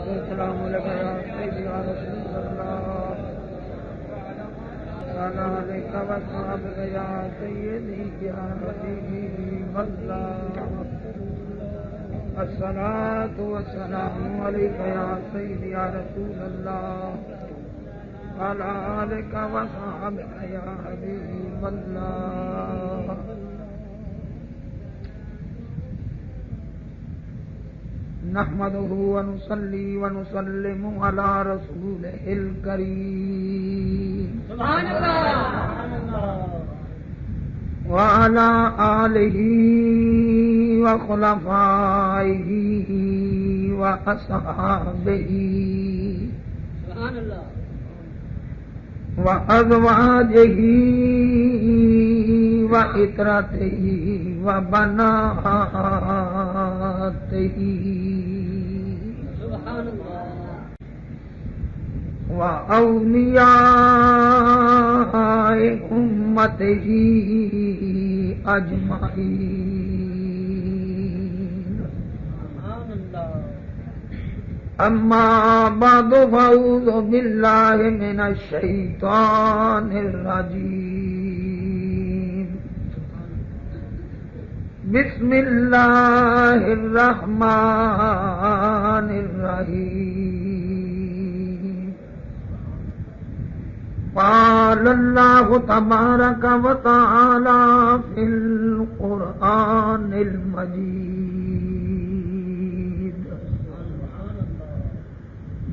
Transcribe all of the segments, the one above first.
والسلام عليك يا سيدي يا رسول الله وعلى آلك وأصحابك يا سيدي يا حبيب الله الصلاة والسلام عليك يا سيدي يا رسول الله وعلى آلك وأصحابك يا حبيب الله نحمده ونصلي ونسلم على رسوله الكريم سبحان الله وعلى آله وخلفائه وأصحابه سبحان الله وأزواجه وإترته وبناته سبحان الله وأولياء أمته أجمعين سبحان الله أما بعد فأعوذ بالله من الشيطان الرجيم بسم الله الرحمن الرحيم قال الله تبارك وتعالى في القرآن المجيد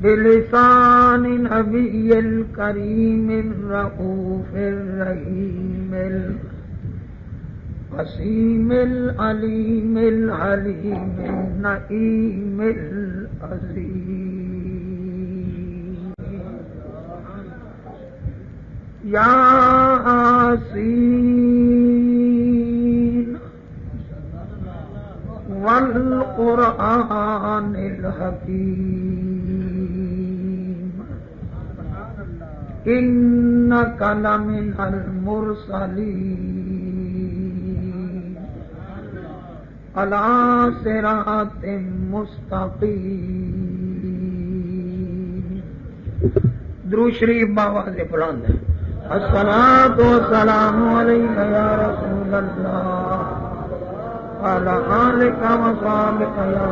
بلسان نبي الكريم الرؤوف الرحيم القسيم العليم الحليم النعيم العظيم ياسين والقرآن الحكيم إنك لمن المرسلين على صراط مستقيم درود شریف باواز بلند الصلاة والسلام عليك يا رسول الله وعلى آلك وصحبك يا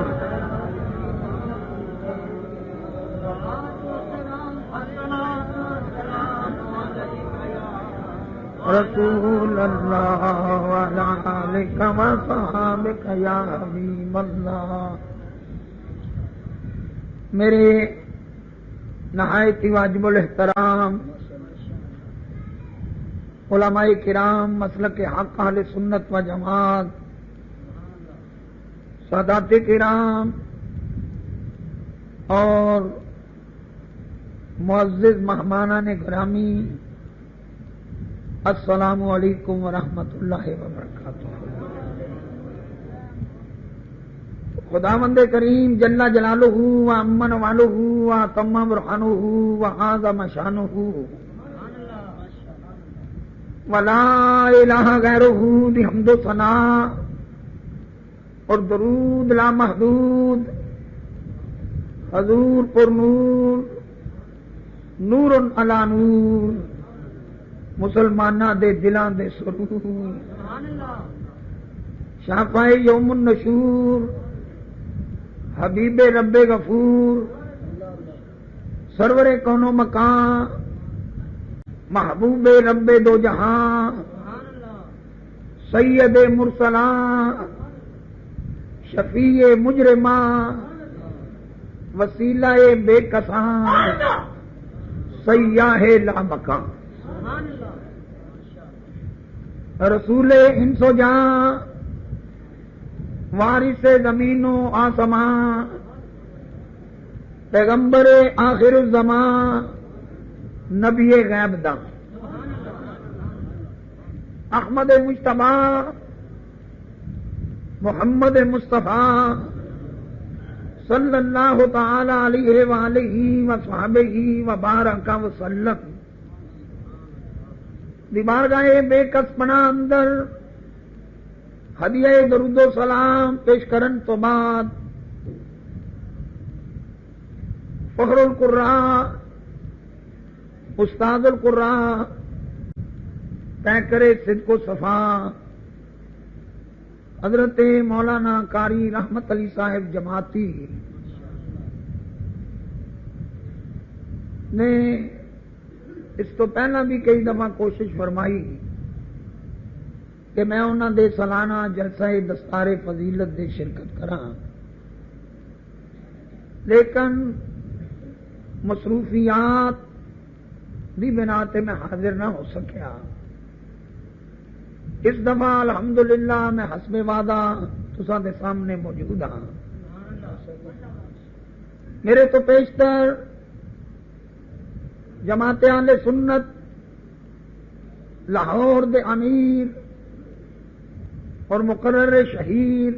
رسول اللہ وعلى آلك وصحبك يا حبیب اللہ. میرے نہایت واجب الاحترام علماء کرام مسلک حق اہل سنت و جماعت سادات کرام اور معزز مہمانان گرامی السلام علیکم ورحمۃ اللہ وبرکاتہ. خداوند کریم جل جلالہ و امن والہ و تم برہانہ و اعظم شانہ ولا الہ غیرہ دی حمد و ثناء اور درود لا محدود حضور پر نور نور علی نور مسلمانہ دے دلاں دے سرور شافع یوم النشور حبیب رب غفور سرور کون و مکان محبوب رب دو جہاں سید مرسلاں شفیع مجرماں وسیلہ بے کساں سیاح لامکاں رسول انس و جاں وارث زمین و آسمان پیغمبر آخر الزمان نبی غیب دا احمد مجتبی محمد مصطفیٰ صلی اللہ تعالی علیہ وآلہ وصحبہ وبارک وسلم بارگاہ بے کس پناہ اندر ہدیہ درود و سلام پیش کرن تو بعد فخر القراء استاد القراء پیکر صدق و صفا حضرت مولانا قاری رحمت علی صاحب جماعتی نے اس تو پہلا بھی کئی دفعہ کوشش فرمائی کہ میں انہوں دے سالانہ جلسہ دستار فضیلت دے شرکت کراں، لیکن مصروفیات دی بنا تے میں حاضر نہ ہو سکیا۔ اس دفعہ الحمدللہ میں حسب وعدہ تساں دے سامنے موجود ہاں۔ میرے تو پیشتر جماعت اہل سنت لاہور دے امیر اور مقرر شہیر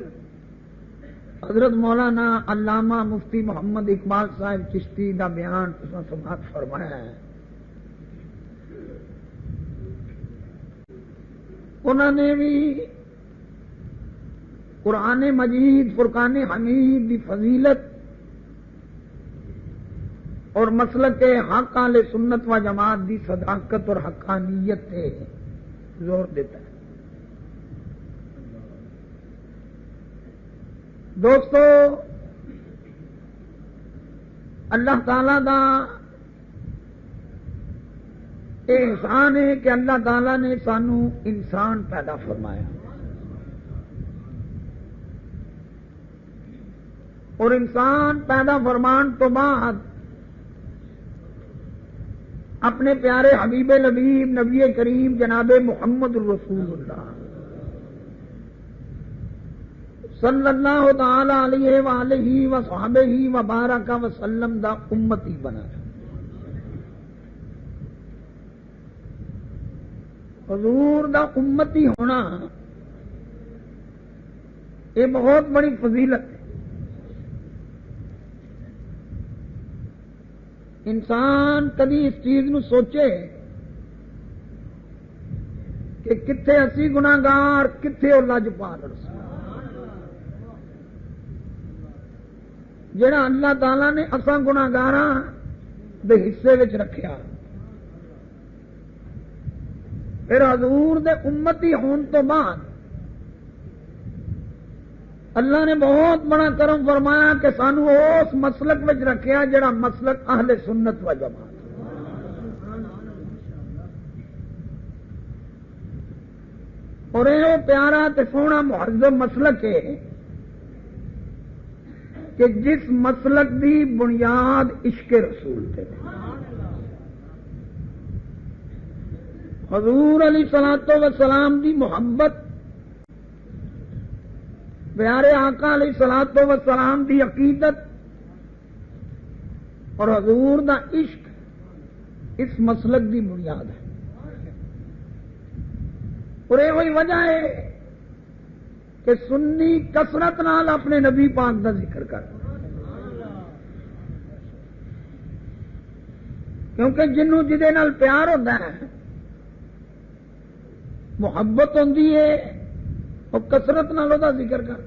حضرت مولانا علامہ مفتی محمد اقبال صاحب چشتی دا بیان تساں سماعت فرمایا ہے۔ انہوں نے بھی قرآن مجید فرقان حمید دی فضیلت اور مسلک حق اہل سنت و جماعت دی صداقت اور حقانیت پہ زور دیتا ہے۔ دوستو، اللہ تعالی دا احسان ہے کہ اللہ تعالی نے سانو انسان پیدا فرمایا، اور انسان پیدا فرمان تو بعد اپنے پیارے حبیب لبیب نبی کریم جناب محمد الرسول اللہ صلی اللہ تعالی علیہ وآلہ وصحبہ وبارک وسلم دا امتی بنایا۔ حضور دا امتی ہونا یہ بہت بڑی فضیلت ہے۔ انسان کبھی اس چیز نو سوچے کہ کتھے اسی گناہگار کتھے او لجپال رسول، جڑا اللہ تعالی نے اساں گناہگاراں دے حصے وچ رکھیا، پھر حضور دے امتی ہون تو بعد اللہ نے بہت بڑا کرم فرمایا کہ سانو اس مسلک وچ رکھیا جڑا مسلک اہل سنت و جماعت، اور یہ پیارا تے سونا مہذب مسلک ہے کہ جس مسلک دی بنیاد عشق رسول تے حضور علیہ الصلوۃ والسلام دی محبت، پیارے آقا علیہ الصلوۃ والسلام دی عقیدت اور حضور دا عشق اس مسلک دی بنیاد ہے۔ اور یہ وہی وجہ ہے کہ سنی کثرت نال اپنے نبی پاک دا ذکر کر، کیونکہ جنوں جدے نال پیار ہوتا ہے، محبت ہوندی ہے، اور کثرت نال دا ذکر کر۔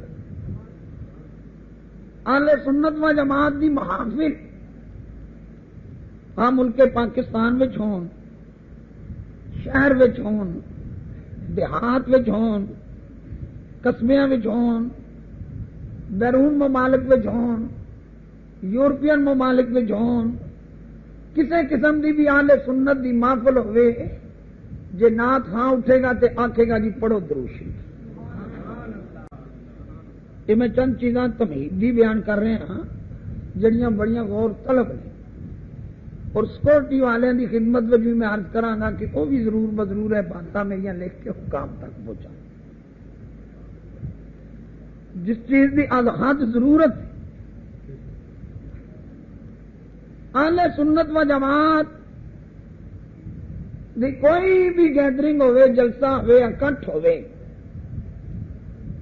اہل سنت و جماعت دی محافل ہاں ملک پاکستان وچ ہون، شہر وچ ہون، دیہات وچ ہون، قصبیاں وچ ہون، بیرون ممالک وچ ہون، یورپین ممالک وچ ہون، کسے قسم دی بھی اہل سنت دی محفل ہوئے، جے نعت ہاں اٹھے گا تے آکھے گا جی پڑھو درود شریف۔ یہ میں چند چیزاں تمہیدی بیان کر رہے ہیں جڑیاں بڑیاں غور طلب ہیں، اور سکورٹی والوں کی خدمت میں بھی میں عرض کراں کہ وہ بھی ضرور بضرور ہے باتاں میریاں لکھ کے حکام تک پہنچا، جس چیز کی حد ضرورت ہے۔ اہل سنت و جماعت دی کوئی بھی گیدرنگ ہوئے، جلسہ ہوئے، اکٹھ ہوئے،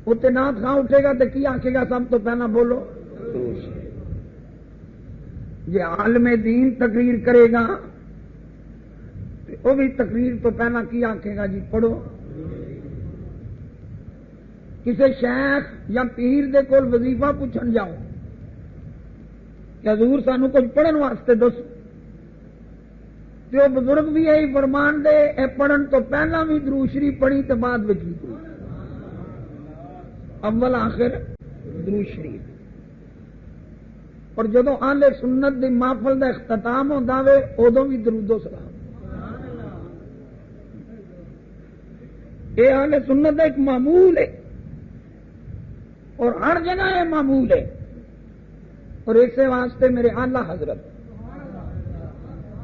اتنے نعت خاں اٹھے گا تو کی آکھے گا؟ سب تو پہلا بولو جی عالم دین تقریر کرے گا تو وہ بھی تقریر تو پہلا کی آکھے گا؟ جی پڑھو۔ کسی شیخ یا پیر دے کول وظیفہ پوچھن جاؤ کہ حضور سانو کچھ پڑھن واسطے دس، تو وہ بزرگ بھی یہی فرمان دے اے پڑھن تو پہلا بھی درود شریف پڑھی تو بعد وچ بھی درود، اول آخر درود شریف۔ اور جدو اہل سنت دی محفل دا اختتام ہوتا وے ادو بھی درود و سلام۔ یہ اہل سنت دا ایک معمول ہے اور ہر جگہ یہ معمول ہے، اور اسی واسطے میرے اعلی حضرت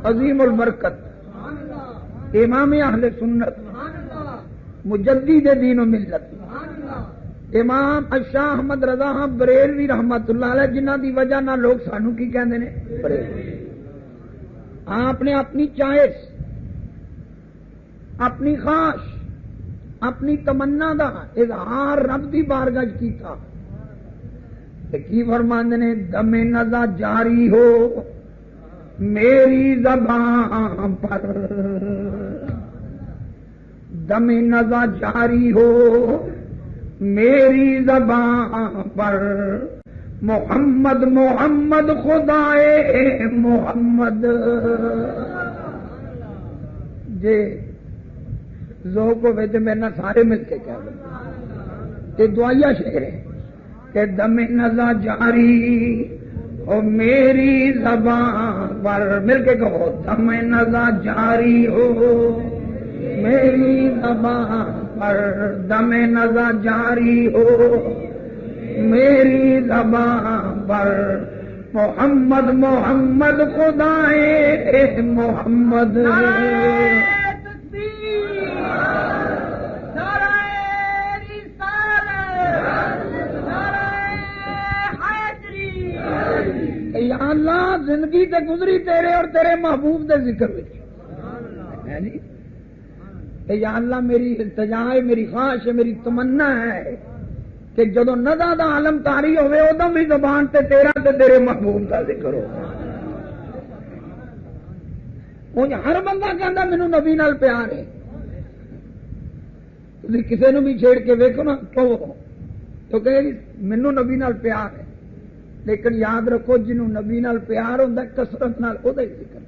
عظیم البرکت امام اہل سنت مجدد دین و ملت امام شاہ احمد رضا بریلوی رحمت اللہ علیہ، جنہ دی وجہ نہ لوگ سانو کی کہندے نے بریلوی، آپ نے اپنی چوائس، اپنی خواہش، اپنی تمنا دا اظہار رب دی بارگاہ کیتا، کی فرماندے نے دم نزا جاری ہو میری زبان پر، دم نزا جاری ہو میری زبان پر، محمد محمد خدائے محمد۔ جے ذوق ہوئے تو میرے سارے مل کے کہہ دیں، یہ دعائیا شعر ہے کہ دم نزا جاری ہو میری زبان پر، مل کے کہو دم نزا جاری ہو میری زبان پر، دم نزا جاری ہو میری زبان پر، محمد محمد خدائے محمد۔ یا اللہ زندگی تے گزری تیرے اور تیرے محبوب دے ذکر وچ، یا اللہ میری التجا ہے، میری خواہش ہے، میری تمنا ہے کہ جدو نزا دا عالم طاری ہوئے ادو بھی زبان تے تیرا تے تیرے محبوب دا ذکر ہو۔ ہر بندہ کہندا مینوں نبی نال پیار ہے، تسی کسے نو بھی چھیڑ کے ویکھو نا تو کہے مینوں نبی نال پیار ہے، لیکن یاد رکھو جنہوں نبی نال پیار ہوندا کثرت نال او دا ذکر،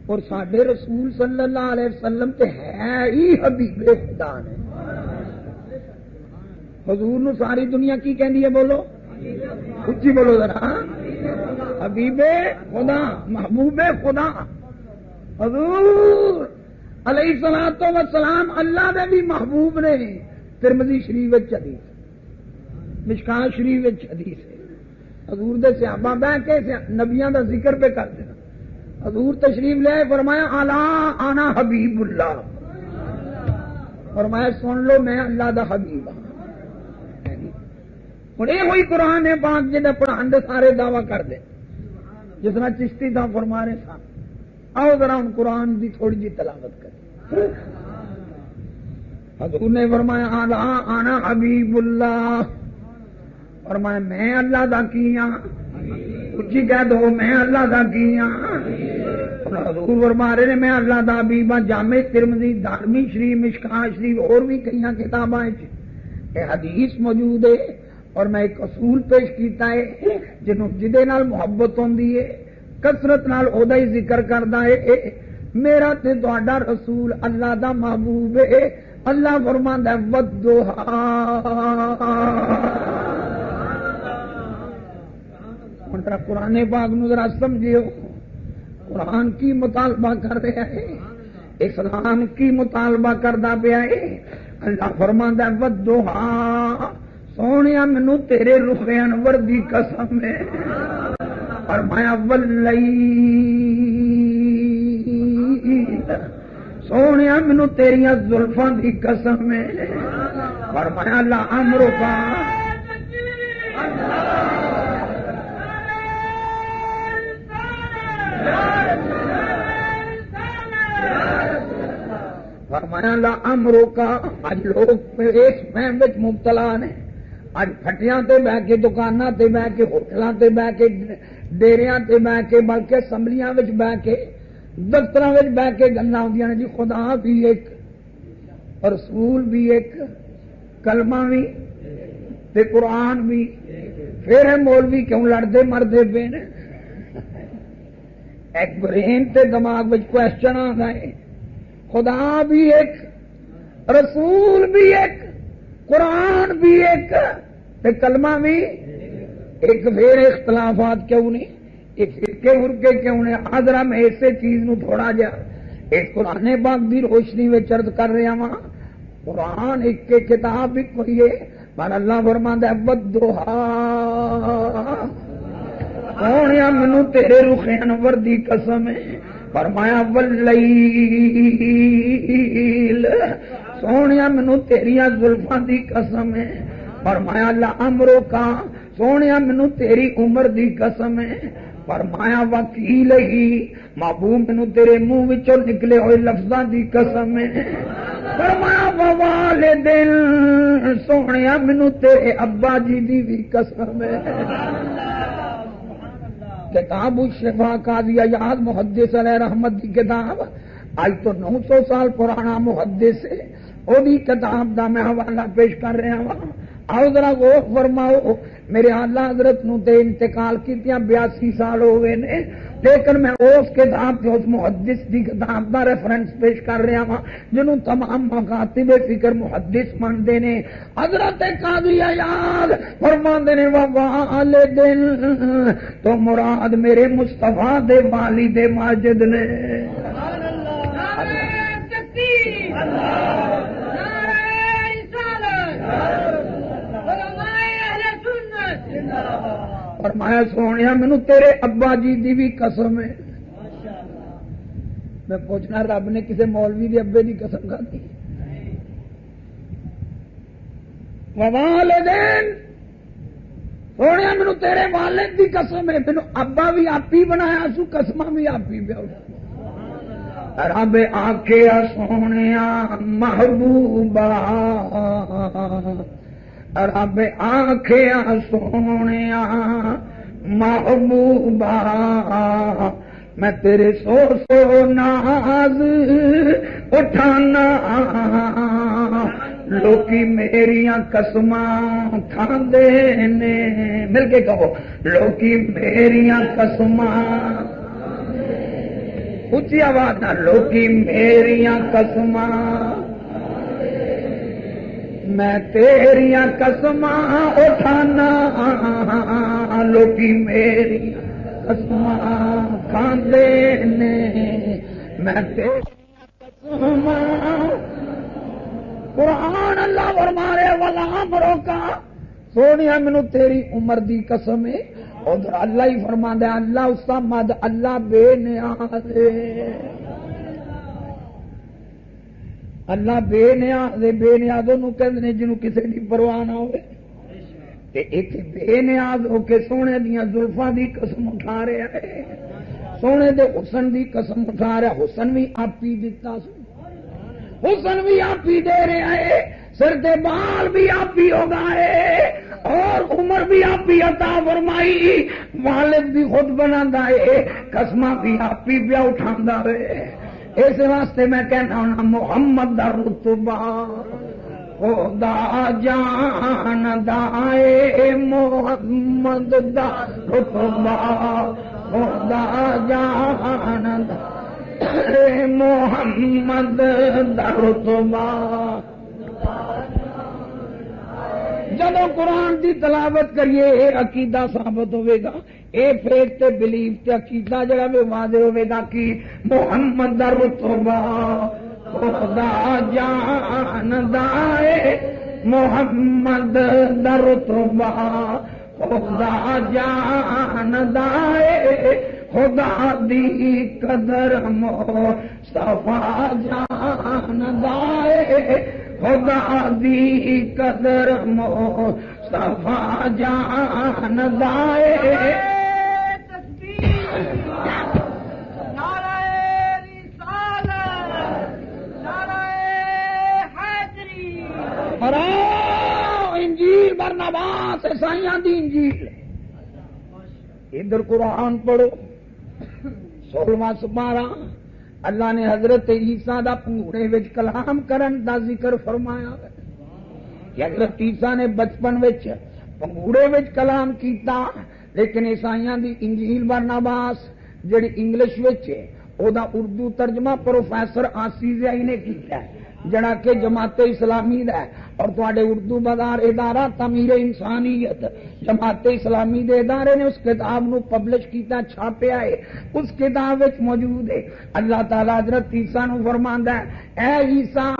اور ساڈے رسول صلی اللہ علیہ وسلم تے ہے ہی حبیب خدا نے۔ حضور نو ساری دنیا کی کہندی ہے؟ بولو اچھی بولو ذرا، حبیب خدا محبوب خدا حضور علیہ الصلوۃ والسلام اللہ دے بھی محبوب نے۔ ترمذی شریف وچ حدیث، مشکاۃ شریف وچ حدیث ہے، حضور دے صحابہ بیٹھ کے نبیاں دا ذکر پہ کر دینا، حضور تشریف لے فرمایا الا انا حبیب اللہ، فرمایا سن لو میں اللہ دا حبیب ہوں۔ ہوں یہ ہوئی قرآن پاک جہاں پڑھان دے سارے دعوی کر دے، جس طرح چشتی دا فرما رہے سن، آؤ ذرا ہوں قرآن دی تھوڑی جی تلاوت کر۔ حضور نے فرمایا الا انا حبیب اللہ، فرمایا میں اللہ دا کیاں، اچھی کہہ دو میں اللہ دا کیاں۔ حضور فرما رہے ہیں میں اللہ دا حبیب ہاں۔ جامع ترمذی، دارمی شریف، مشکاۃ شریف اور بھی کئی کتاباں یہ حدیث موجود ہے، اور میں ایک اصول پیش کیتا ہے جنہوں جدے نال محبت ہوندی ہے کثرت نال او دا ہی ذکر کردا ہے۔ میرا تے تہاڈا رسول اللہ دا محبوب ہے۔ اللہ فرماندا ہے والضحیٰ، ذرا قرآن پاک نو ذرا سمجھیو، قرآن کی مطالبہ کر رہا ہے، اسلام کی مطالبہ کردا پیا ہے۔ اللہ فرماندا ہے والضحیٰ، سونیا مینوں تیرے رخ انور دی قسم ہے، فرمایا واللیل، سونیا مینوں تیریاں زلفاں دی قسم ہے، فرمایا لعمرک، فرمایا لعمرک۔ اج لوگ اس فہم وچ مبتلا نے، اج پھٹیاں تے بہ کے، دکاناں تے بہ کے، ہوٹلاں تے بہ کے، ڈیریاں تے بہ کے، بلکہ اسمبلیاں وچ بہ کے، دفتراں وچ بہ کے گلاں ہوندیاں نے جی خدا بھی ایک، رسول بھی ایک، کلمہ بھی تے قرآن بھی، پھر مولوی کیوں لڑتے مردے پے نے؟ ایک برین تے دماغ وچ کوشچن آتا ہے، خدا بھی ایک، رسول بھی ایک، قرآن بھی ایک، تے کلمہ بھی ایک، پھر اختلافات کیوں نہیں؟ یہ فرقے فرقے کیوں نے؟ حاضرہ میں ایسے چیز نو تھوڑا جا ایک قرآن پاک دی روشنی میں عرض کر رہا ہاں، قرآن ایک کتاب بھی کوئی ہے، پر اللہ فرماندا ہے والضحیٰ، سونیا مینوں تیرے رخ انور دی قسم ہے، فرمایا واللیل، سونیا مینوں تیریاں زلفاں دی قسم ہے، فرمایا لعمرو کا، سونیا مینوں تیری عمر دی قسم ہے، فرمایا وکیل ہی، محبوب مینوں تیرے منہ وچوں نکلے ہوئے لفظاں دی قسم ہے، فرمایا ووالدین، سونیا مینوں تیرے ابا جی دی بھی قسم ہے۔ کتاب الشفا قاضی عیاض محدث علیہ رحمت کی کتاب، آج تو 900 سال پرانا محدث ہے، وہ بھی کتاب دا میں حوالہ پیش کر رہا ہوں۔ آؤ ذرا غور فرماؤ، میرے اعلی حضرت نو تے انتقال کیتیاں 82 سال ہو گئے نے، لیکن میں اس کتاب تے اس محدث دی کتاب دا ریفرنس پیش کر رہا ہوں جنہوں تمام مکاتب فکر محدث مانتے نے۔ حضرت قاضی عیاض فرماندے نے والدین تو مراد میرے مصطفیٰ دے والد ماجد نے۔ فرمایا سونیا مینوں تیرے ابا جی دی بھی قسم ہے۔ میں پوچھنا رب نے کسی مولوی دے ابے دی قسم کھاتی؟ والدین، سونیا مینوں تیرے والد دی قسم ہے، مینوں ابا بھی آپ ہی بنایا سو، قسماں بھی آپ ہی پیا۔ رب آکھیا سونیا محبوبا، رب آکھیا سونیا محبوبا، میں تیرے سو سو ناز اٹھانا، لوکی میریاں قسماں کھاندے نے، مل کے کہو لوکی میریاں قسماں، اچھی آواز نہ، لوکی میریاں قسماں، میں تیریاں قسماں اٹھانا، لوکی میری قسماں کھاندے نے، میں تیریاں قسماں۔ قرآن اللہ فرمارے والعمرو کا، سونیا مینوں تیری عمر دی قسم ہے، ادھر اللہ ہی فرماندا ہے اللہ الصمد، اللہ بے نیاز ہے، اللہ بے نیاز ہے۔ بے نیاز انہوں کہندے نے جنہوں کسی دی پرواہ نہ ہوئے، تے ایک بے نیاز ہو کے سونے دیاں زلفاں دی قسم اٹھا رہا ہے، سونے دے حسن دی قسم اٹھا رہا، حسن بھی آپ ہی دتا سو، حسن بھی آپ ہی دے رہا ہے، سر دے بال بھی آپ ہی ہوگا ہے، اور عمر بھی آپ ہی عطا فرمائی، والد بھی خود بناتا ہے، قسماں بھی آپ ہی پیا اٹھاندا ہے۔ اس واسطے میں کہنا ہوں محمد دا رتبہ خدا جاندا اے، محمد دا رتبہ خدا جاندا اے، محمد دا رتبہ۔ جب قرآن دی تلاوت کریے اے عقیدہ ثابت ہوئے گا، اے فیت تے بلیف تے عقیدہ جڑا میں واضح ہوئے گا کہ محمد دا رتبہ خدا جاندا اے، محمد دا رتبہ خدا جاندا اے، خدا دی قدر مصطفیٰ جاندا اے، خدا دی قدر مصطفیٰ جاندا اے۔ نعرہ رسالت، نعرہ حیدری، انجیل برنباس عیسائیاں دی انجیل، ادھر قرآن پڑھو 16واں سپارہ، اللہ نے حضرت عیسیٰ دا پنگوڑے وچ کلام کرن دا ذکر فرمایا ہے کہ حضرت عیسیٰ نے بچپن وچ پنگوڑے وچ کلام کیتا، لیکن عیسائیاں دی انجیل برناباس جڑی انگلش وچ ہے او دا اردو ترجمہ پروفیسر آسیزیائی نے کیتا ہے، جڑا کہ جماعت اسلامی دا ہے، اور تواڈے اردو بازار ادارہ تعمیر انسانیت جماعت اسلامی دے ادارے نے اس کتاب نو پبلش کیتا، چھاپیا ہے، اس کتاب وچ موجود ہے۔ اللہ تعالی حضرت عیسیٰ نو فرماندا ہے، اے Isa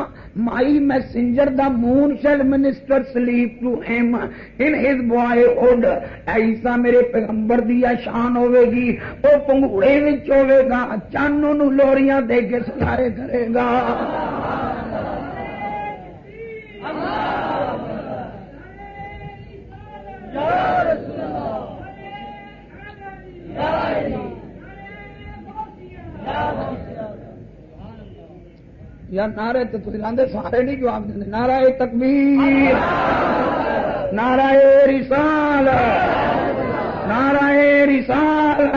my messenger the moon shall minister sleep to him in his boyhood, اے عیسیٰ میرے پیغمبر دی شان ہوے گی، او پنگوڑے وچ ہوے گا، چن نو لوریاں دے کے سلائے کرے گا۔ یا نعرے تو تسی لاندے سارے نہیں جواب دیں، نعرہ تکبیر، نعرہ رسالت، نعرہ رسالت،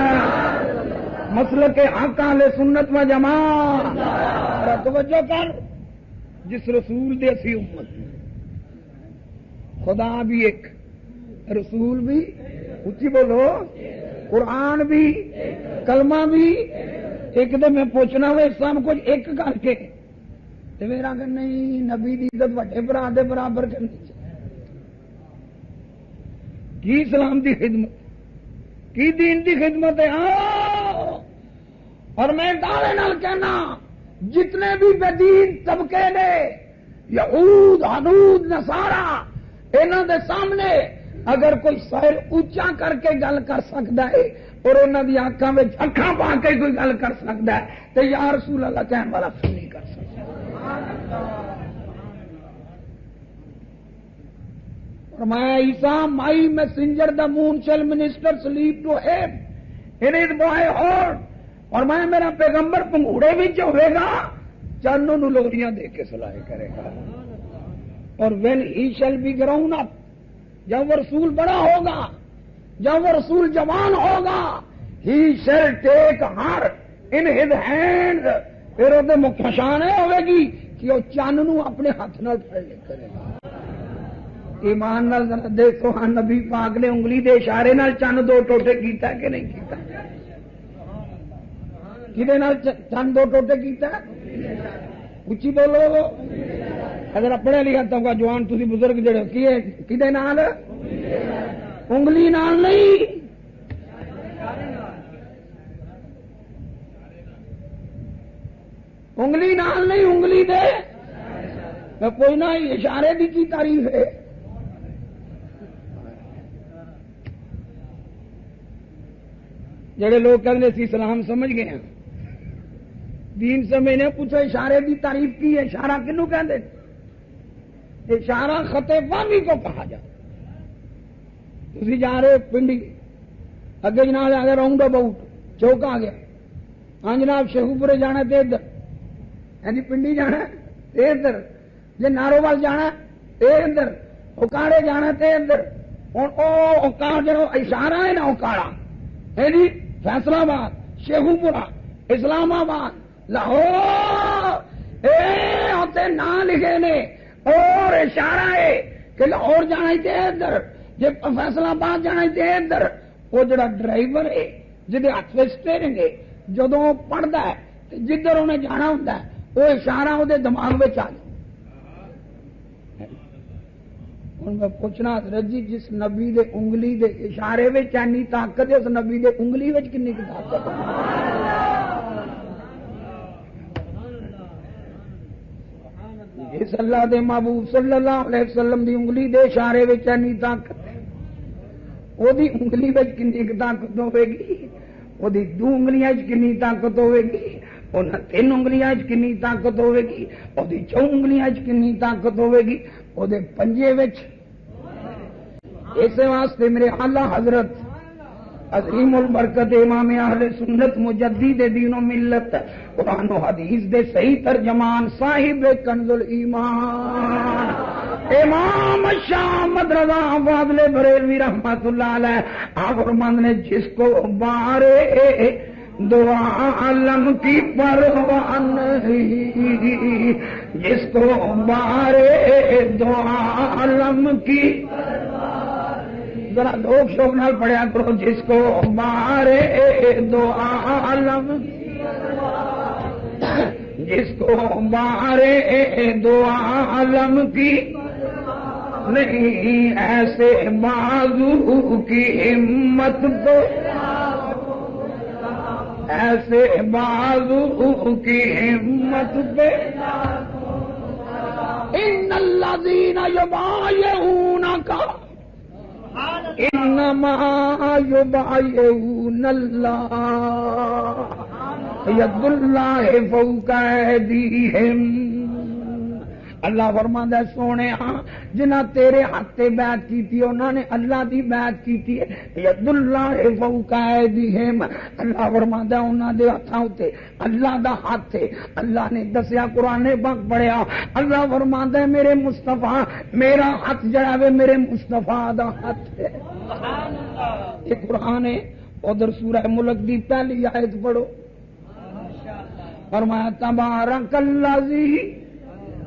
مسلک حق اہل سنت و جماعت۔ توجہ کر، جس رسول دے اسی امت، خدا بھی ایک، رسول بھی، اچھی بولو، قرآن بھی، کلمہ بھی ایک۔ دے میں پوچھنا وہ اسلام کچھ ایک کر کے تے میرا کہ نہیں، نبی دی عزت وڈے برا دے برابر کرنی چاہیے۔ کی اسلام دی خدمت، کی دین دی خدمت ہے۔ اور میں دعوے نال کہنا، جتنے بھی بدین طبقے نے، یہود، حنود، نصارا، انہاں دے سامنے اگر کوئی سائر اونچا کر کے گل کر سکتا ہے اور انہاں دی آنکھاں وچ اکھاں پا کے کوئی گل کر سکتا ہے تے یا رسول اللہ کہن والا کیوں نہیں کر سکتا۔ فرمایا Isa my messenger the moon shall minister sleep to him in his boy hoard, اور میں میرا پیغمبر پنگوڑے وچ ہوے گا، چانوں نو لوریاں دے کے سلائے کرے گا۔ اور when he shall be ground up, جب وہ رسول بڑا ہوگا، جب وہ رسول جوان ہوگا، he shall take Hare in his hand, پھر وہ مکھشان ہوے گی کہ وہ چن نو اپنے ہاتھ نال پھڑ لے کرے گا۔ ایمان نال دیکھو، ہاں نبی پاک نے انگلی دے اشارے نال چن دو ٹوٹے کیتا کہ نہیں کیتا؟ کدے نال چن دو ٹوٹے کیتا؟ اچھی بولو، اگر پڑھے لکھا طبقہ جوان تسی بزرگ جڑے کیے کدے نال؟ انگلی نال نہیں، انگلی نال نہیں، انگلی دے میں کوئی نہ اشارے دی کی تعریف ہے۔ جڑے لوگ کہتے ہیں اسلام سمجھ گئے ہیں، دین سمجھنے، پوچھو اشارے دی تعریف کی ہے؟ اشارہ کنوں کہتے ہیں؟ اشارہ خط فہمی کو کہا جاتا۔ تسی جا رہے پنڈی، اگے جناب آ گیا راؤنڈ اباؤٹ چوک آ گیا، ہاں جناب شیخو پورے جانا تے ادھر، ہاں جی پنڈی جانا تے ادھر، جی ناروال جانا تے ادھر، اکاڑے جانا تے ادھر۔ ہوں او اکاڑ جو اشارہ ہے نا، اکاڑا ہے جی فیصلہ آباد، شیخو پورا، اسلام آباد، لاہور، اے نام لکھے نے، اور اشارہ ہے کہ لاہور جانا تے ادھر، جی فیصلہ آباد جانا تے ادھر۔ وہ جڑا ڈرائیور ہے جہد ہاتھ میں سٹیئرنگ ہے، جدو پڑھتا ہے جدھر انہیں جانا ہوتا ہے وہ اشارہ وہ دماغ میں آ جائے۔ ہوں میں پوچھنا حضرت جی، جس نبی دے انگلی دے اشارے میں اینی طاقت ہے، اس نبی دے انگلی میں کنی طاقت ہے؟ جس اللہ دے محبوب صلی اللہ علیہ وسلم دی انگلی دے اشارے میں اینی طاقت ہے، وہ دی انگلی میں کنی طاقت ہوے گی؟ وہ دی دو انگلیاں کنی طاقت ہوے گی؟ انہاں تین انگلیاں کنی طاقت ہوے گی؟ وہ دی چو انگلیاں کنی طاقت ہوے گی؟ وہ دے پنجے وچ۔ اس واسطے میرے اعلی حضرت عظیم البرکت امام اہل سنت مجدد دین و ملت قرآن و حدیث دے صحیح ترجمان صاحب کنز الایمان امام شاہ احمد رضا فاضل بریلوی رحمت اللہ علیہ آپ فرماتے ہیں، جس کو بارے دعا عالم کی پرواہ نہیں، جس کو بارے دعا عالم کی ذرا لوگ شوق نال پڑھیا کرو، جس کو مارے دو عالم، جس کو مارے دو عالم کی نہیں، ایسے بازو کی ہمت پہ، ایسے بازو کی ہمت پہ ان الذین یبایعونک انما یبایعون اللہ ید اللہ فوق ایدیہم۔ اللہ فرماندا ہے سونے جنہ تیرے ہاتھ تے بیعت کیتی انہوں نے اللہ دی بیعت کیتی ہے، ید اللہ فوق ایدیہم۔ اللہ فرماندا ہے انہاں دے ہاتھاں تے اللہ دا ہاتھ ہے۔ اللہ نے دسیا قرآن پاک پڑھیا، اللہ فرماندا ہے میرے مصطفیٰ، میرا ہاتھ جڑا ہے میرے مصطفیٰ دا ہاتھ ہے۔ یہ قرآن ہے۔ ادھر سورہ ملک دی پہلی آیت پڑھو، فرمایا تبارک الذی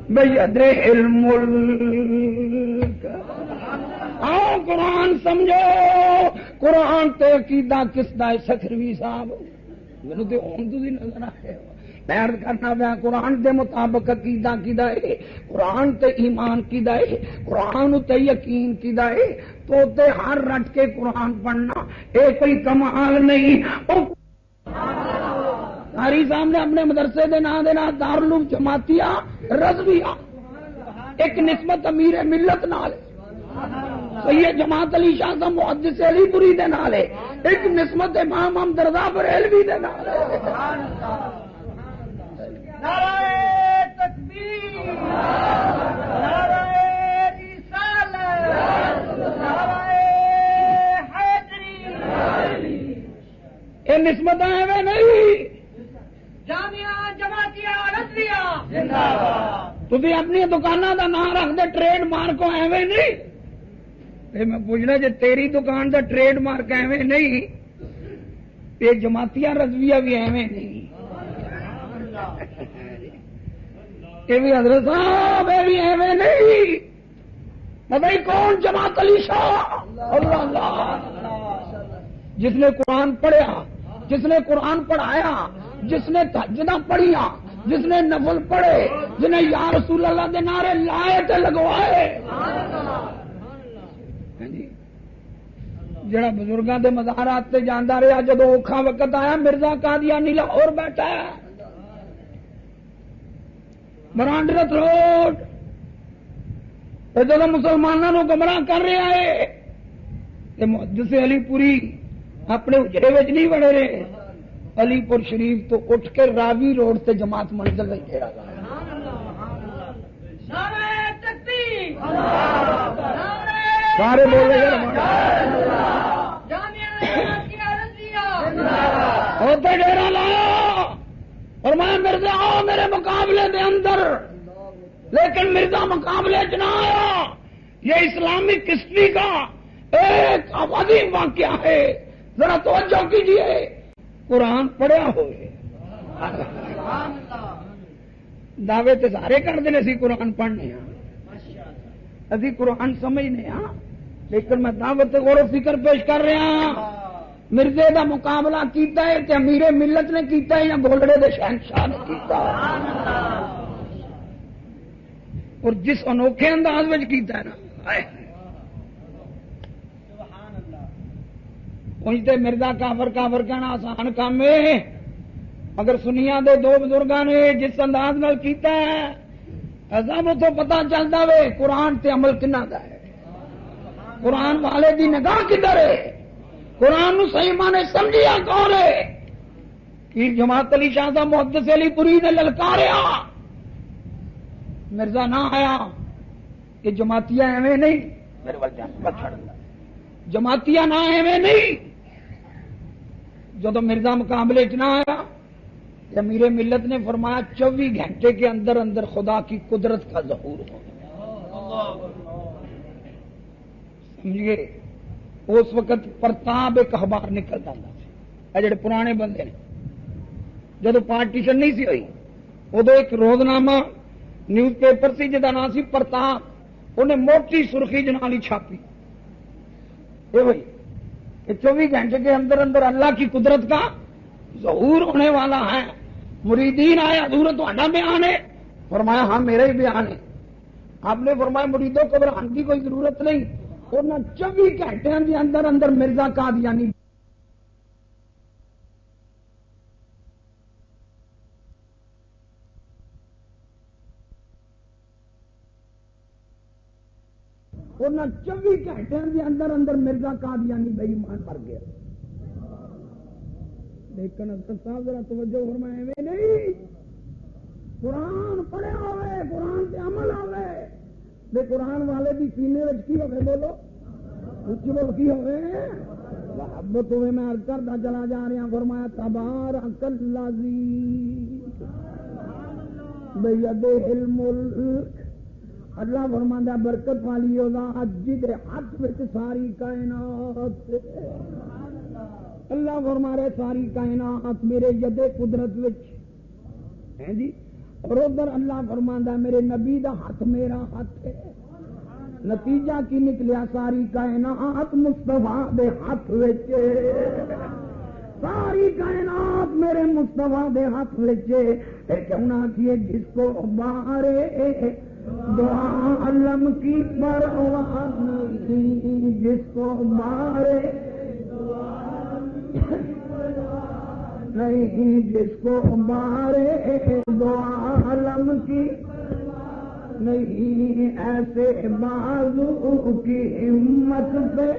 بیدہ الملک۔ آؤ قرآن سمجھو، قرآن تے عقیدہ کس دا ہے؟ سکھروی صاحب میرے تے ہون تو نظر آئے بیان کرنا پیا قرآن دے مطابق عقیدہ کیدا ہے، قرآن تے ایمان کیدا ہے، قرآن تے یقین کیدا ہے، تو تے ہر رٹ کے قرآن پڑھنا اے کوئی کمال نہیں۔ قاری صاحب نے اپنے مدرسے دے نام دے نام دارالعلوم جماعتیہ رضویہ، ایک نسبت امیر ملت نال سید جماعت علی شاہ صاحب محدث علی پوری دے نال ہے، ایک نسبت امام احمد رضا بریلوی دے نال ہے۔ نعرہ تکبیر، نعرہ رسالت، نعرہ حیدری۔ یہ نسبت ایویں نہیں، جامعہ جماعتیہ رضویہ زندہ باد۔ تھی اپنی دکانوں کا نام رکھ دے ٹریڈ مارک ایویں نہیں۔ میں پوچھنا جی تیری دکان کا ٹریڈ مارک ایویں نہیں، یہ جماعتیہ رضویہ بھی ایویں نہیں۔ یہ بھی حضرت صاحب یہ بھی ایویں نہیں۔ بھائی کون جماعت علی شاہ؟ اللہ اللہ، جس نے قرآن پڑھیا، جس نے قرآن پڑھایا، جس نے تہجداں پڑھیا، جس نے نفل پڑھے، جنہیں یا رسول اللہ دے نعرے لائے تے لگوائے، جڑا بزرگاں دے مزارات تے جاندا رہا، جدو اوکھا وقت آیا مرزا قادیانی لاہور بیٹھا ہے برانڈرت روڈ، جدو مسلمانوں گمراہ کر رہا ہے، تے محدث علی پوری اپنے اجرے وچ نہیں بڑے رہے، علی پور شریف تو اٹھ کے راوی روڈ سے جماعت منزل میں گھیرا گیا۔ نعرہ تکبیر، سارے بول رہے جامعہ جماعتیہ رضویہ ہوتے ڈیرا لایا اور میں مرزا آؤ میرے مقابلے دے اندر، لیکن مرزا مقابلے چ نہ آیا۔ یہ اسلامک ہسٹری کا ایک عظیم واقعہ ہے، ذرا توجہ کیجیے۔ قرآن پڑھیا ہوئے دعوے تے سارے کرتے ہیں اسی قرآن پڑھنے ہاں، اسی قرآن سمجھنے ہاں، لیکن میں دعوت غور و فکر پیش کر رہا ہاں۔ مرزے دا مقابلہ کیتا ہے تے امیر ملت نے کیتا ہے یا گھولڑے دے شہنشاہ نے کیتا ہے، اور جس انوکھے انداز میں کیتا ہے نا پہنچتے مرزا کافر کافر کہنا آسان کام ہے، مگر سنیا دے دو بزرگاں نے جس انداز نال کیتا ہے سب اتوں پتا چلتا وے قرآن تے عمل کنا دا ہے، قرآن والے دی نگاہ کدھر ہے، قرآن نو صحیح معنی سمجھیا کون ہے۔ کہ جماعت علی شاہ صاحب محدث علی پوری نے للکاریا، مرزا نہ آیا کہ جماعتیاں ایویں نہیں، میرے وال جماعتیاں نہ ایویں نہیں۔ جب مرزا مقابلے چ نہ آیا، امیر ملت نے فرمایا 24 گھنٹے کے اندر اندر خدا کی قدرت کا ظہور ہوگا۔ سمجھیے اس وقت پرتاب ایک اخبار نکلتا تھا، جڑے پرانے بندے نے جدو پارٹیشن نہیں سی ہوئی ادو ایک روزنامہ نیوز پیپر سی جہاں نام سی پرتاب، انہیں موٹی سرخی جنالی چھاپی، یہ وہی کہ 24 گھنٹے کے اندر اندر اللہ کی قدرت کا ظہور ہونے والا ہے. مریدین آئے حضور تہاڈا بیان ہے؟ فرمایا ہاں میرا ہی بیان ہے. آپ نے فرمایا مریدوں کو گھبرانے کی کوئی ضرورت نہیں، اور نہ 24 گھنٹے کے اندر اندر مرزا قادیانی اور نہ 24 گھنٹے کے اندر اندر مرزا قادیانی بے ایمان مر گیا. لیکن حضرت صاحب ذرا توجہ فرمائے میں نہیں، قرآن پڑھے ہوئے، قرآن سے عمل ہوئے. بے قرآن والے بھی سینے وچ کی ہوئے، بولو اچھی بول کی ہوئے محبت ہوئے. میں عرض کرتا چلا جا رہا. فرمایا تبارک الذی بیدہ الملک. اللہ فرماتا برکت والی ذات جدے ہاتھ وچ ساری کائنات. اللہ فرما رہے ساری کائنات میرے ید قدرت وچ ہے جی. اور ادھر اللہ فرماتا میرے نبی دا ہاتھ میرا ہاتھ ہے. نتیجہ کی نکلیا ساری کائنات مصطفیٰ دے ہاتھ وچ. ساری کائنات میرے مصطفیٰ دے ہاتھ وچ. کیوں نہ کیے جس کو بارے دعا علم کی پرواہ نہیں، جس کو بارے نہیں، جس کو بارے دعا علم کی نہیں، ایسے بازو کی ہمت پہ،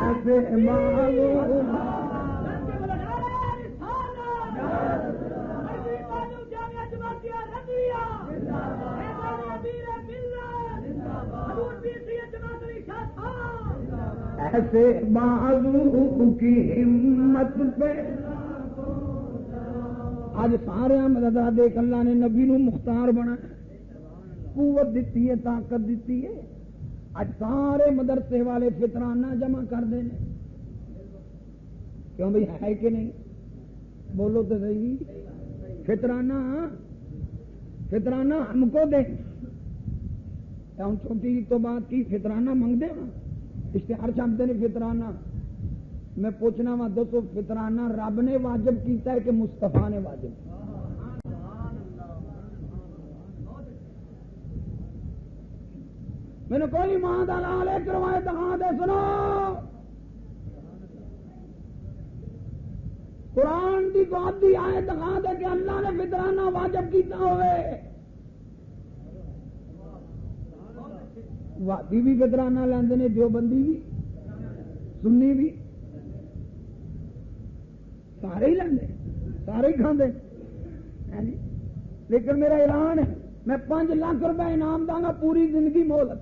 ایسے بازو ایسے بازو کی ہمت پہ. آج سارے مدد دیکھ اللہ نے نبی نو مختار بنا، قوت دیتی ہے، طاقت دیتی ہے. آج سارے مدرسے والے فطرانہ جمع کر دیں. کیوں بھائی ہے کہ نہیں؟ بولو تو صحیح. فطرانہ ہم کو دیں. ہم چھوٹی تو بات کی فطرانہ منگ دے نا، اشتہار چھاپتے نے فطرانہ. میں پوچھنا وا دسو فطرانہ رب نے واجب کیتا ہے کہ مصطفیٰ نے واجب کیا؟ میں نے کوئی ماں دلال ایک روایت دکھا دے. سنو قرآن کی بات دی آئے دکھا دے کہ اللہ نے فطرانہ واجب کیتا ہوئے. وادی بھی فطرانہ لیندے نے، دیوبندی بھی، سنی بھی، سارے ہی لیندے، سارے ہی کھاندے. لیکن میرا اعلان ہے میں 5 لاکھ روپے انعام داں گا، پوری زندگی مہلت،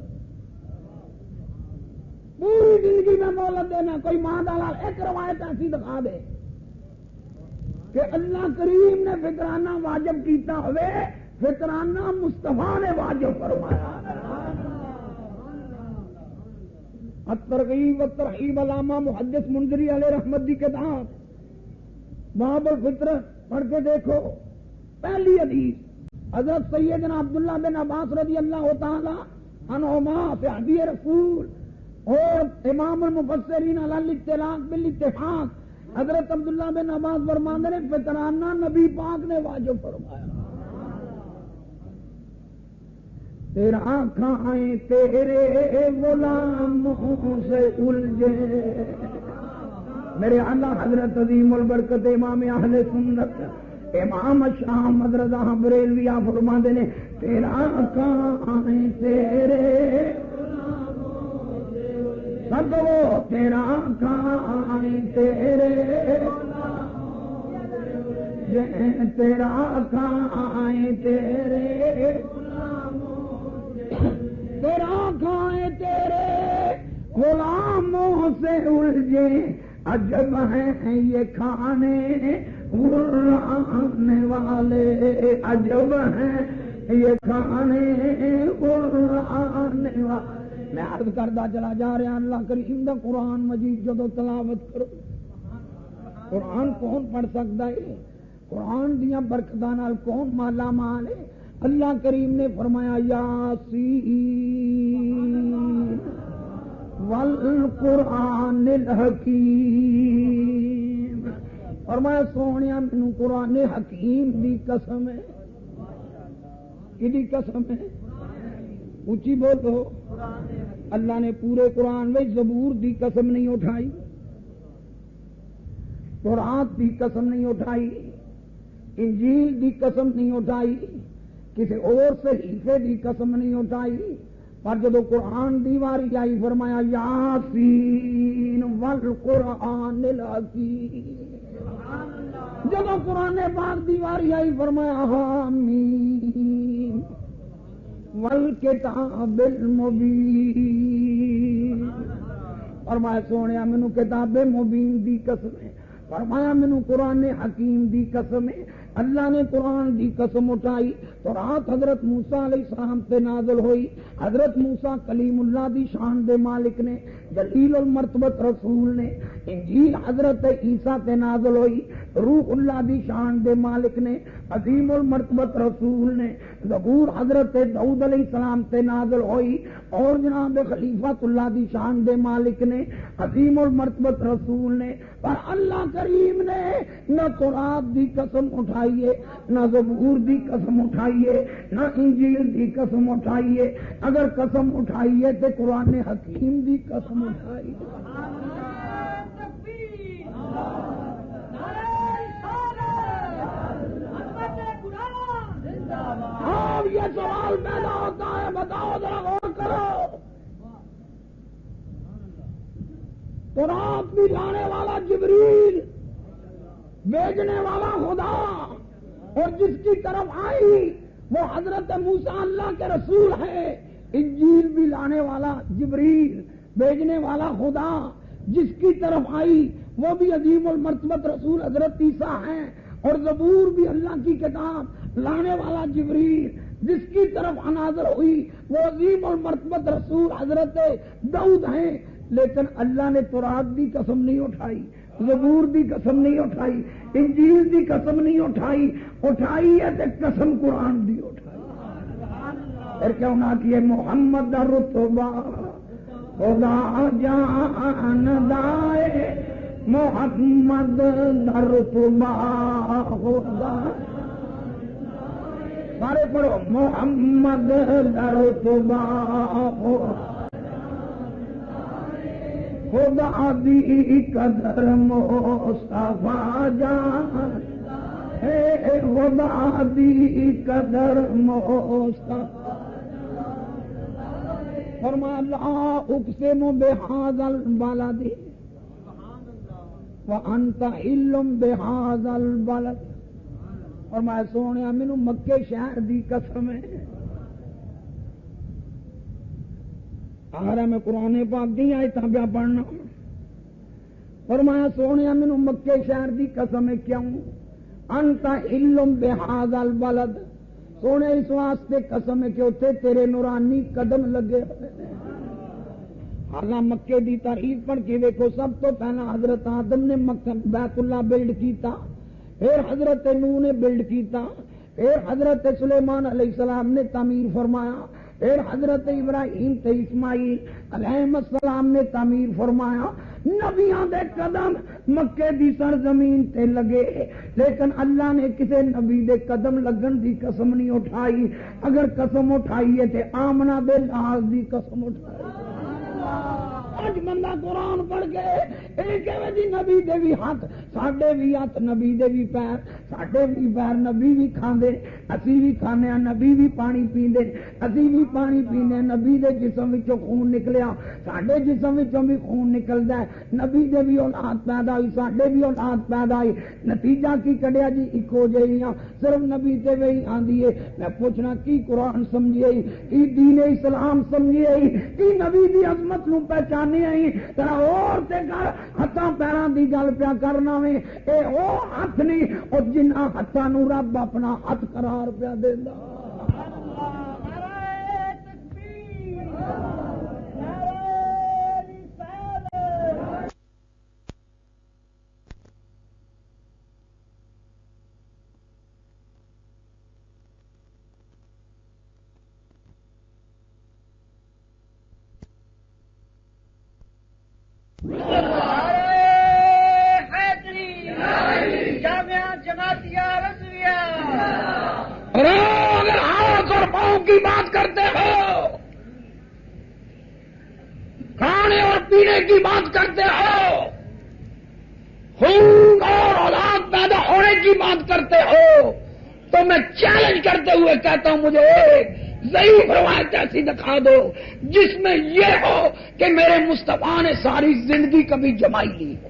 پوری زندگی میں مہلت دینا. کوئی ماں دلال ایک روایت ایسی دکھا دے کہ اللہ کریم نے فطرانہ واجب کیتا ہوئے، فطرانہ مصطفیٰ نے واجب فرمایا. الترغیب والترہیب علامہ محدث منذری علیہ رحمت دی کتاب باب الفطر پڑھ کے دیکھو. پہلی حدیث حضرت سیدنا عبداللہ بن عباس رضی اللہ تعالی عنہما صحابی رسول اور امام المفسرین علی الاتفاق بالاتفاق حضرت عبداللہ بن عباس فرماتے ہیں فطرانہ نبی پاک نے واجب فرمایا. تیرا کھائیں تیرے غلاموں سے الجھے. میرے اللہ حضرت عظیم البرکت امام اہل سنت امام شام حضرت بریلوی فرماتے ہیں تیرا کھائیں تیرے سب وہ تیرا کھائیں تیرے تیرا کھائیں تیرے تیرا کھائیں تیرے غلاموں سے الجھے. عجب ہیں یہ کھانے اڑانے والے، عجب ہیں یہ کھانے اڑانے والے. میں عرض کرتا چلا جا رہا اللہ کریم دا قرآن مجید جدو تلاوت کرو. قرآن کون پڑھ سکتا ہے؟ قرآن دیا برکتاں نال کون مالا مال ہے؟ اللہ کریم نے فرمایا یاسین والقرآن الحکیم، اور میں سونیا مینوں قرآن حکیم دی قسم ہے. کدی قسم ہے؟ اونچی بولو. اللہ نے پورے قرآن میں زبور دی قسم نہیں اٹھائی، تورات دی قسم نہیں اٹھائی، انجیل دی قسم نہیں اٹھائی، کسی اور صحیفے دی قسم نہیں اٹھائی، پر جب قرآن دی واری آئی فرمایا یاسین والقرآن الحکیم. جب قرآن پاک دی واری آئی فرمایا حامیم والکتاب المبین. فرمایا سونیا مینوں کتاب مبین دی قسم ہے، فرمایا مینوں قرآن حکیم دی قسم ہے. اللہ نے قرآن دی قسم اٹھائی تو رات حضرت موسیٰ علیہ السلام تے نازل ہوئی. حضرت موسیٰ کلیم اللہ دی شان دے مالک نے، جلیل المرتبت رسول نے. انجیل حضرت عیسیٰ تے نازل ہوئی، روح اللہ دی شان دے مالک نے، عظیم المرتبت رسول نے. زبور حضرت داؤد علیہ السلام تے نازل ہوئی، اور جناب خلیفۃ اللہ دی شان دے مالک نے، عظیم المرتبت رسول نے. پر اللہ کریم نے نہ تورات دی قسم اٹھائیے، نہ زبور دی قسم اٹھائیے، نہ انجیل دی قسم اٹھائیے. اگر قسم اٹھائیے تو قرآن حکیم دی قسم اٹھائیے. اور یہ سوال پیدا ہوتا ہے، بتاؤ ذرا غور کرو، تورات بھی لانے والا جبریل، بھیجنے والا خدا، اور جس کی طرف آئی وہ حضرت موسیٰ اللہ کے رسول ہے. انجیل بھی لانے والا جبریل، بھیجنے والا خدا، جس کی طرف آئی وہ بھی عظیم المرتبت رسول حضرت عیسیٰ ہیں. اور زبور بھی اللہ کی کتاب لانے والا جبریل، جس کی طرف نازل ہوئی وہ عظیم المرتبت رسول حضرت داؤد ہیں. لیکن اللہ نے تورات دی قسم نہیں اٹھائی، زبور دی قسم نہیں اٹھائی، انجیل دی قسم نہیں اٹھائی. اٹھائی ہے تو قسم قرآن دی اٹھائی. پھر کیوں نہ کیے محمد دا رتبہ خدا جان دائے، محمد دا رتبہ خدا. سارے پڑھو محمد دا رتبہ خدا دی قدر مصطفیٰ جان ہے، خدا دی قدر مصطفیٰ. فرمایا لا اقسم بہذا البلد وانت حل بہذا البلد. فرمایا سونیا مینوں مکے شہر دی قسم ہے. آرہا میں قرآن پاک دی آیتاں پہ پڑھنا. فرمایا سونیا مینوں مکے شہر دی قسم ہے. کیوں؟ انت حل بہذا البلد. سونے اس واسطے قسم ہے کہ اتنے تیرے نورانی قدم لگے. حالانکہ مکے دی تاریخ پڑھ کے دیکھو، سب تو پہلا حضرت آدم نے بیت اللہ بلڈ کیتا، پھر حضرت نوح نے بلڈ کیتا، پھر حضرت سلیمان علیہ السلام نے تعمیر فرمایا، پھر حضرت ابراہیم تے اسماعیل علیہ السلام نے تعمیر فرمایا. نبیاں دے قدم مکے دی سرزمین تے لگے، لیکن اللہ نے کسی نبی دے قدم لگن دی قسم نہیں اٹھائی. اگر قسم اٹھائی ہے تے آمنہ باللہ دی قسم اٹھائی. آج بندہ قرآن پڑھ کے ایک جی نبی دے بھی ہاتھ، ساڈے بھی ہاتھ، نبی دے بھی پیر، ساڈے بھی پیر نبی بھی کھاندے، اسی بھی کھانے، نبی بھی پانی پیندے، اسی بھی پانی پینے. نبی دے جسم وچوں خون نکلیا، ساڈے جسم وچوں بھی خون نکلدا ہے. نبی دے بھی اولاد پیدا ہوئی، ساڈے بھی اولاد پیدا ہوئی. نتیجہ کی کڈیا جی؟ اکو جہیاں، صرف نبی تے وہی آندی ہے. میں پوچھنا کی قرآن سمجھے، کی دین اسلام سمجھے، کی نبی دی عظمت نو پہچانے آئی. ترا اور تے کر ہاتھاں پیراں دی گل پیا کرنا وے، اے او ہاتھ نہیں اور جنہ ہاتھاں نو رب اپنا ہاتھ قرار پیا دیندا. جامعہ جماعتیہ رضویہ. اور اگر ہاتھ اور پاؤں کی بات کرتے ہو، کھانے اور پینے کی بات کرتے ہو، خون اور اولاد پیدا ہونے کی بات کرتے ہو، تو میں چیلنج کرتے ہوئے کہتا ہوں مجھے ایک ضعیف روایت ایسی دکھا دو جس میں یہ ہو کہ میرے مصطفیٰ نے ساری زندگی کبھی جمائی لی ہو.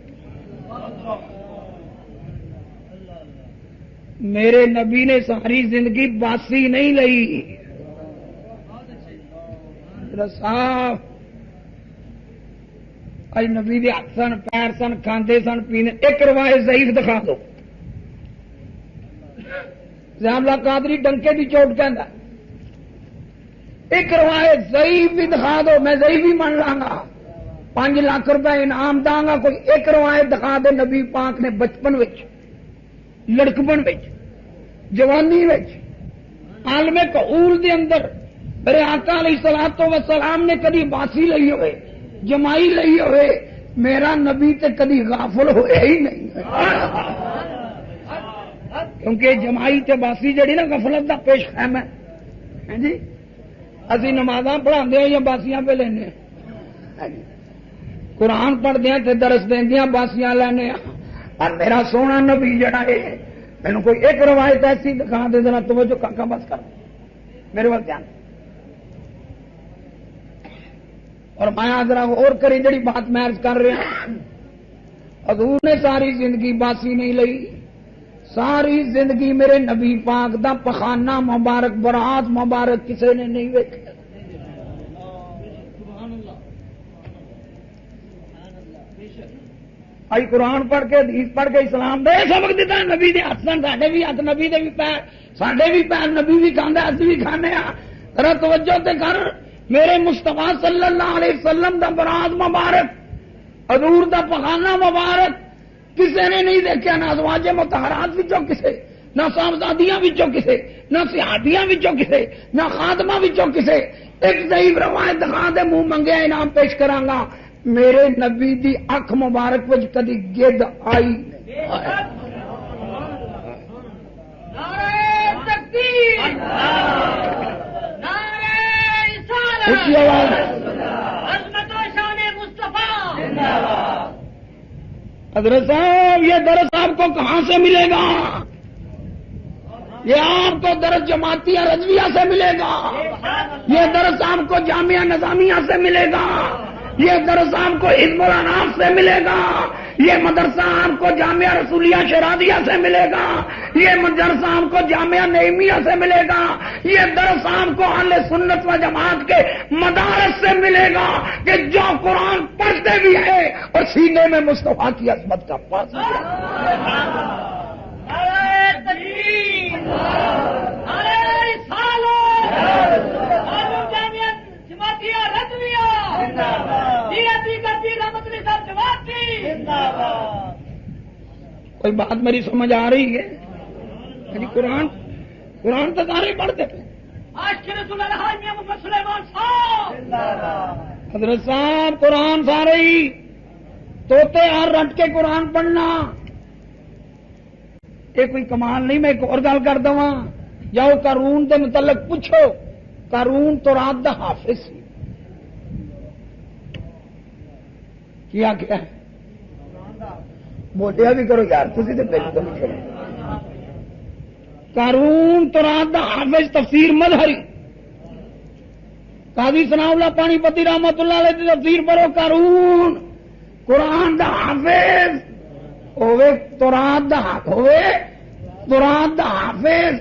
میرے نبی نے ساری زندگی باسی نہیں لئی. صاحب اج نبی دے ہاتھ سن، پیر سن، کھاندے سن، پینے. ایک روایت ضعیف دکھا دو. زیاملہ قادری ڈنکے دی چوٹ کہندا ایک روایت ضعیف بھی دکھا دو، میں ضعیف بھی مان لاں گا، 5 لاکھ روپے انعام داں گا. کوئی ایک روایت دکھا دے نبی پاک نے بچپن وچ، لڑکپن وچ، جوانی وچ، عالم کہول دے اندر میرے آقا علیہ الصلوۃ والسلام نے کدی باسی لئی ہوئے، جمائی لئی ہوئے. میرا نبی تے کدی غافل ہوئے ہی نہیں. کیونکہ جمائی تے باسی جڑی نا غفلت دا پیش خیم ہے جی. اسی نمازاں پڑھاندے یا باسیاں پہ لینے، قرآن پڑھدے تے درس دیندیاں باسیاں لینے. اور میرا سونا نبی جڑا ہے، مینوں کوئی ایک روایت ایسی دکھا دے ذرا توجہ کاکا بس کر میرے وقت دھیان. اور میں ذرا اور کریں جڑی بات میں عرض کر رہا، حضور نے ساری زندگی باسی نہیں لئی. ساری زندگی میرے نبی پاک دا پخانہ مبارک، برات مبارک کسی نے نہیں ویکھا. آئی قرآن پڑھ کے حدیث پڑھ کے اسلام دے سبق دیتا. نبی دے ہاتھ سن، ساڈے بھی ہاتھ، نبی دے بھی پیر، ساڈے بھی پیر، نبی بھی کھاندا، اسی بھی کھانے. ذرا توجہ تے کر. میرے مصطفیٰ صلی اللہ علیہ وسلم دا برات مبارک، حضور دا پخانہ مبارک کسی نے نہیں دیکھا. نہ ازواج مطہرات وچوں کسے، نہ صاحبزادیاں وچوں کسے، نہ صحابیاں وچوں کسے، نہ خادمہ وچوں کسے. ایک ضعیف روایت دکھا دے، منہ منگیا انعام پیش کراں گا. میرے نبی دی اکھ مبارک وچ کدی گد آئی نہیں. نعرہ تکبیر، نعرہ اونچی آواز. عظمت و شان مصطفیٰ. حضرت صاحب یہ درس آپ کو کہاں سے ملے گا؟ یہ آپ کو درس جماعتیہ رضویہ سے ملے گا. یہ درس آپ کو جامعہ نظامیہ سے ملے گا. یہ درس آپ کو حزب الاناف سے ملے گا. یہ مدرسہ آپ کو جامعہ رسولیہ شرادیہ سے ملے گا. یہ مدرسہ آپ کو جامعہ نعیمیہ سے ملے گا. یہ درس آپ کو اہل سنت و جماعت کے مدارس سے ملے گا کہ جو قرآن پڑھتے بھی ہیں اور سینے میں مصطفیٰ کی عظمت کا پاس. نعرہ تکبیر، نعرہ رسالت، عالم جامعہ جماعتیہ رضویہ، کوئی بات میری سمجھ آ رہی ہے؟ قرآن تو سارے پڑھتے تھے. حضرت صاحب قرآن سارے ہی توتے اور رٹ کے قرآن پڑھنا یہ کوئی کمال نہیں. میں ایک اور گل کر دوا، جاؤ قارون دے متعلق پوچھو. قارون تو رات دا حافظ سی. کیا کیا بولیا بھی کرو یار، تھی تو میری تو نہیں کرو. قارون تو رات دا حافظ، تفسیر مظہری. قاضی ثناء اللہ پانی پتی رحمت اللہ علیہ کی تفسیر پڑھو. قارون قرآن دا حافظ ہوئے، تورات دا ہوئے، تورات دا حافظ،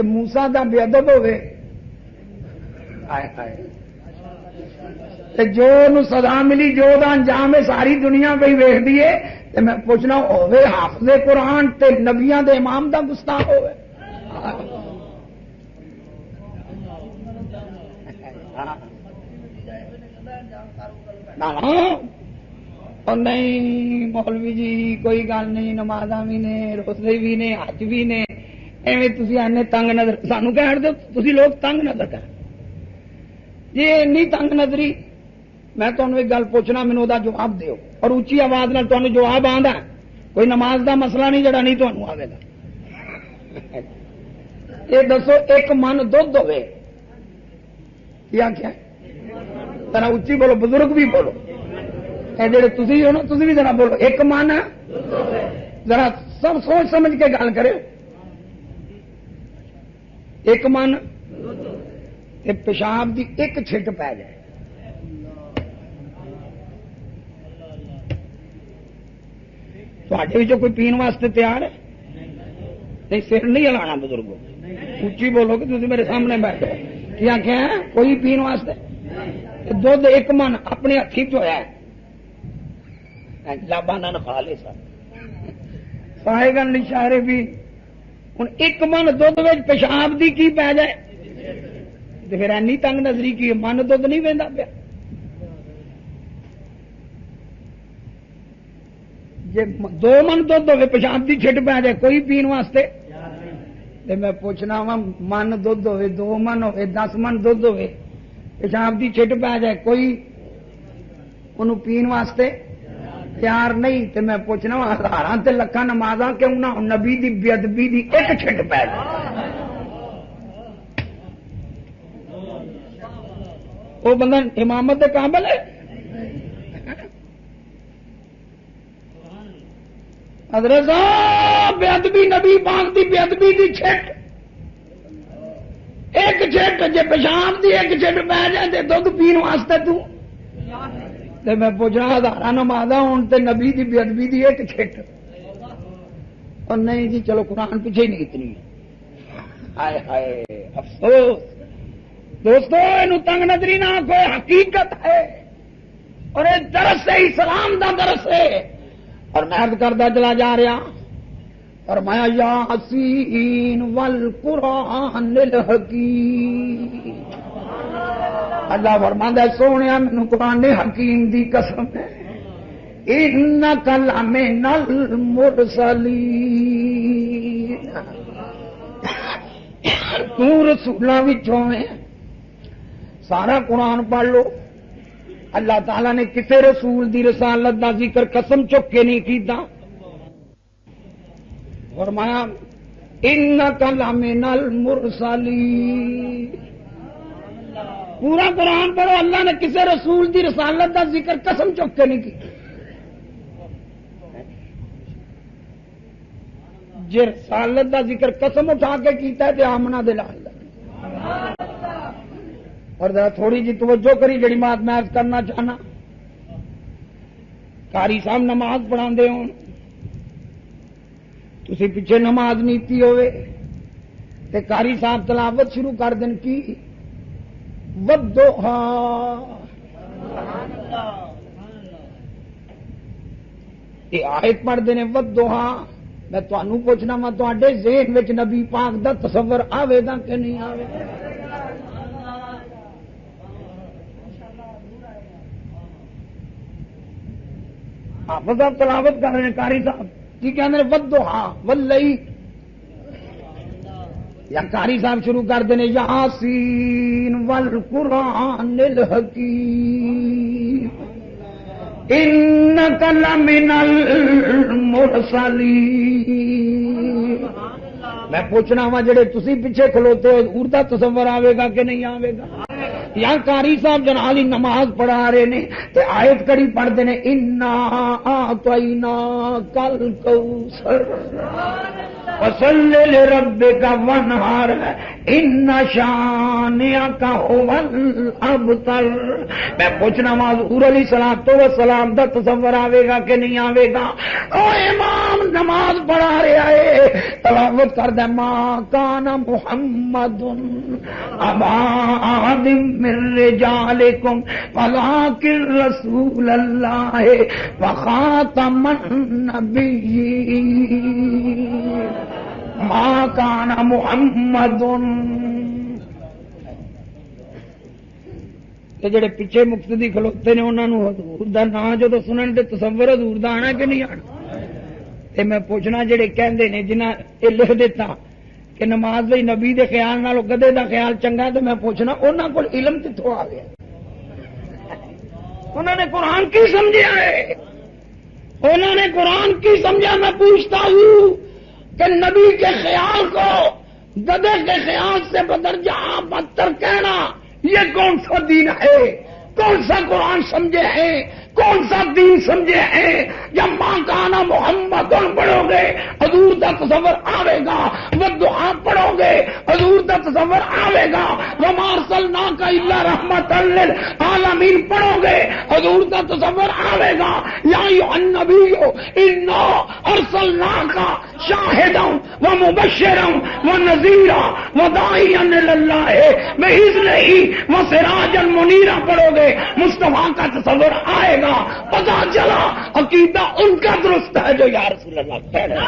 موسیٰ دا بے ادب ہوئے. جو نو سزا ملی، جو دا انجام ہے ساری دنیا پہ ہی ویکھ دیے. میں پوچھنا ہوئے حافظ قرآن تے نبیاں دے امام دا گستاخ ہوئے. اور نہیں مولوی جی کوئی گل نہیں، نمازاں بھی نے، روزے بھی نے، حج بھی نے. ایویں تسی آنے تنگ نظر سانو کہہ دو، تسی لوگ تنگ نظر کر. یہ اینی تنگ نظری میں تمہیں ایک گل پوچھنا، مینوں دا جواب دیو اور اچھی آواز نال تمہیں جواب آندا ہے. کوئی نماز دا مسئلہ نہیں جڑا نہیں تمہیں آئے گا. یہ دسو ایک من دھد ہوے کیا کیا ذرا اچھی بولو، بزرگ بھی بولو، اے جڑے تسی ہو نا تسی بھی ذرا بولو. ایک من ذرا سب سوچ سمجھ کے گل کرے. ایک من پیشاب دی ایک چھٹ پی جائے تھوڑے کوئی پین واسطے تیار ہے؟ نہیں، سر نہیں ہلانا بزرگوں، اچھی بولو کہ تھی میرے سامنے بیٹھے کیا کیا ہے کوئی پین واسطے. دھد ایک من اپنے ہاتھی چویا ہے لابا نہ کھا لے سر سائے گا نہیں شاعرے بھی. ہوں ایک من دھد پیشاب دی کی پی جائے تو پھر اینی تنگ نظری کی من دھد نہیں وہدا پیا. جی 2 من دھد ہوے پیشاب دی چھٹ پی جائے کوئی پین واسطے. میں پوچھنا وا من دھد ہوے 2 من ہوے 10 من دھد ہوے پیشاب دی چھٹ پی جائے کوئی انہوں پین واسطے تیار نہیں. تو میں پوچھنا وا ہزاراں تے لکھاں نمازاں کیوں نہ نبی دی بے ادبی دی ایک چھٹ پی جائے. وہ بندہ امامت دے قابل ہے؟ حضرت بے ادبی نبی پاک دی بے ادبی دی چھٹ ایک چھٹ جے پیشاب دی ایک چھٹ پی جائے تے دودھ پین واسطے تو میں پوچھنا ہزاراں نمازاں ہون تے نبی دی بے ادبی دی ایک چھٹ. اور نہیں جی چلو قرآن پیچھے ہی نہیں اتنی. ہائے ہائے افسوس دوستو، اینو تنگ نظری نہ کوئی حقیقت ہے اور یہ درس ہے، اسلام دا درس ہے. اور میں عرض کردہ چلا جا رہا فرمایا یاسین والقرآن الحکیم. اللہ فرماندا ہے سونیا مینوں قرآن حکیم دی قسم ہے انک لمن المرسلین، تو رسولاں وچوں ہے. سارا قرآن پڑھ لو، اللہ تعالیٰ نے کسی رسول دی رسالت دا ذکر قسم چک کے نہیں کیتا. فرمایا انک لمن المرسلین. پورا قرآن پڑھو، اللہ نے کسی رسول دی رسالت دا ذکر قسم چک کے نہیں کیتا. جی رسالت دا ذکر قسم اٹھا کے کیتا ہے تو آمنا دلال. اور ذرا تھوڑی جی توجہ کری جڑی بات میں عرض کرنا چاہنا. قاری صاحب نماز پڑھا ہو، تسی پیچھے نماز نیتی ہوئے تے قاری صاحب تلاوت شروع کر دین کی والضحا. یہ آیت پڑھ دینے والضحا. میں تانوں پوچھنا وا تواڈے ذہن وچ نبی پاک دا تصور آوے گا کہ نہیں آوے گا؟ حافظ صاحب تلاوت کر رہے ہیں، قاری صاحب کی کہتے ہیں والضحا واللیل، یا قاری صاحب شروع کر دینے یاسین والقرآن الحکیم انک لمن المرسلین. میں پوچھنا وا جڑے تسی پیچھے کھلوتے ہو اردو تصور آئے گا کہ نہیں آئے گا؟ یا قاری صاحب جنالی نماز پڑھا رہے نے تے آیت کڑی پڑھتے ہیں انا اعطیناک الکوثر فصلی لربک وانحر ان شانئک هو الابتر. میں پوچھنا وا حضور علیہ الصلوۃ دا تصور آئے گا کہ نہیں آئے گا؟ او امام نماز پڑھا رہا ہے تلاوت کردا ما کان محمد ابا احد من رجالکم ولکن رسول اللہ وخاتم النبیین ما کان محمد. جڑے پیچھے مقتدی کھلوتے نے انہوں نے حضور دا نام جدو سنن تے تصور حضور دا آنا کہ نہیں آنا؟ تے میں پوچھنا جڑے کہندے نے جنہاں یہ لکھ دیتا کہ نماز دے نبی دے خیال نال گدے دا خیال چنگا، تو میں پوچھنا انہاں کول علم کتھوں آ گیا؟ انہوں نے قرآن کی سمجھا ہے، انہوں نے قرآن کی سمجھا. میں پوچھتا ہوں کہ نبی کے خیال کو گدے کے خیال سے بدرجہ بدتر کہنا یہ کون سا دین ہے؟ کون سا قرآن سمجھے ہیں؟ کون سا دین سمجھے ہیں؟ جب ماں کانا محمد پڑھو گے حضور کا تصور آئے گا، وہ دعا پڑھو گے حضور کا تصور آئے گا، وما ارسلناک الا رحمۃ للعالمین پڑھو گے حضور کا تصور آئے گا. یا ایھا النبی انا ارسلناک شاہدا ومبشرا ونذیرا وداعیا الی اللہ باذنہ وسراجا منیرا پڑھو گے مصطفیٰ کا تصور آئے گا. پتا چلا عقیدہ ان کا درست ہے جو یا رسول اللہ کہہ رہے ہیں.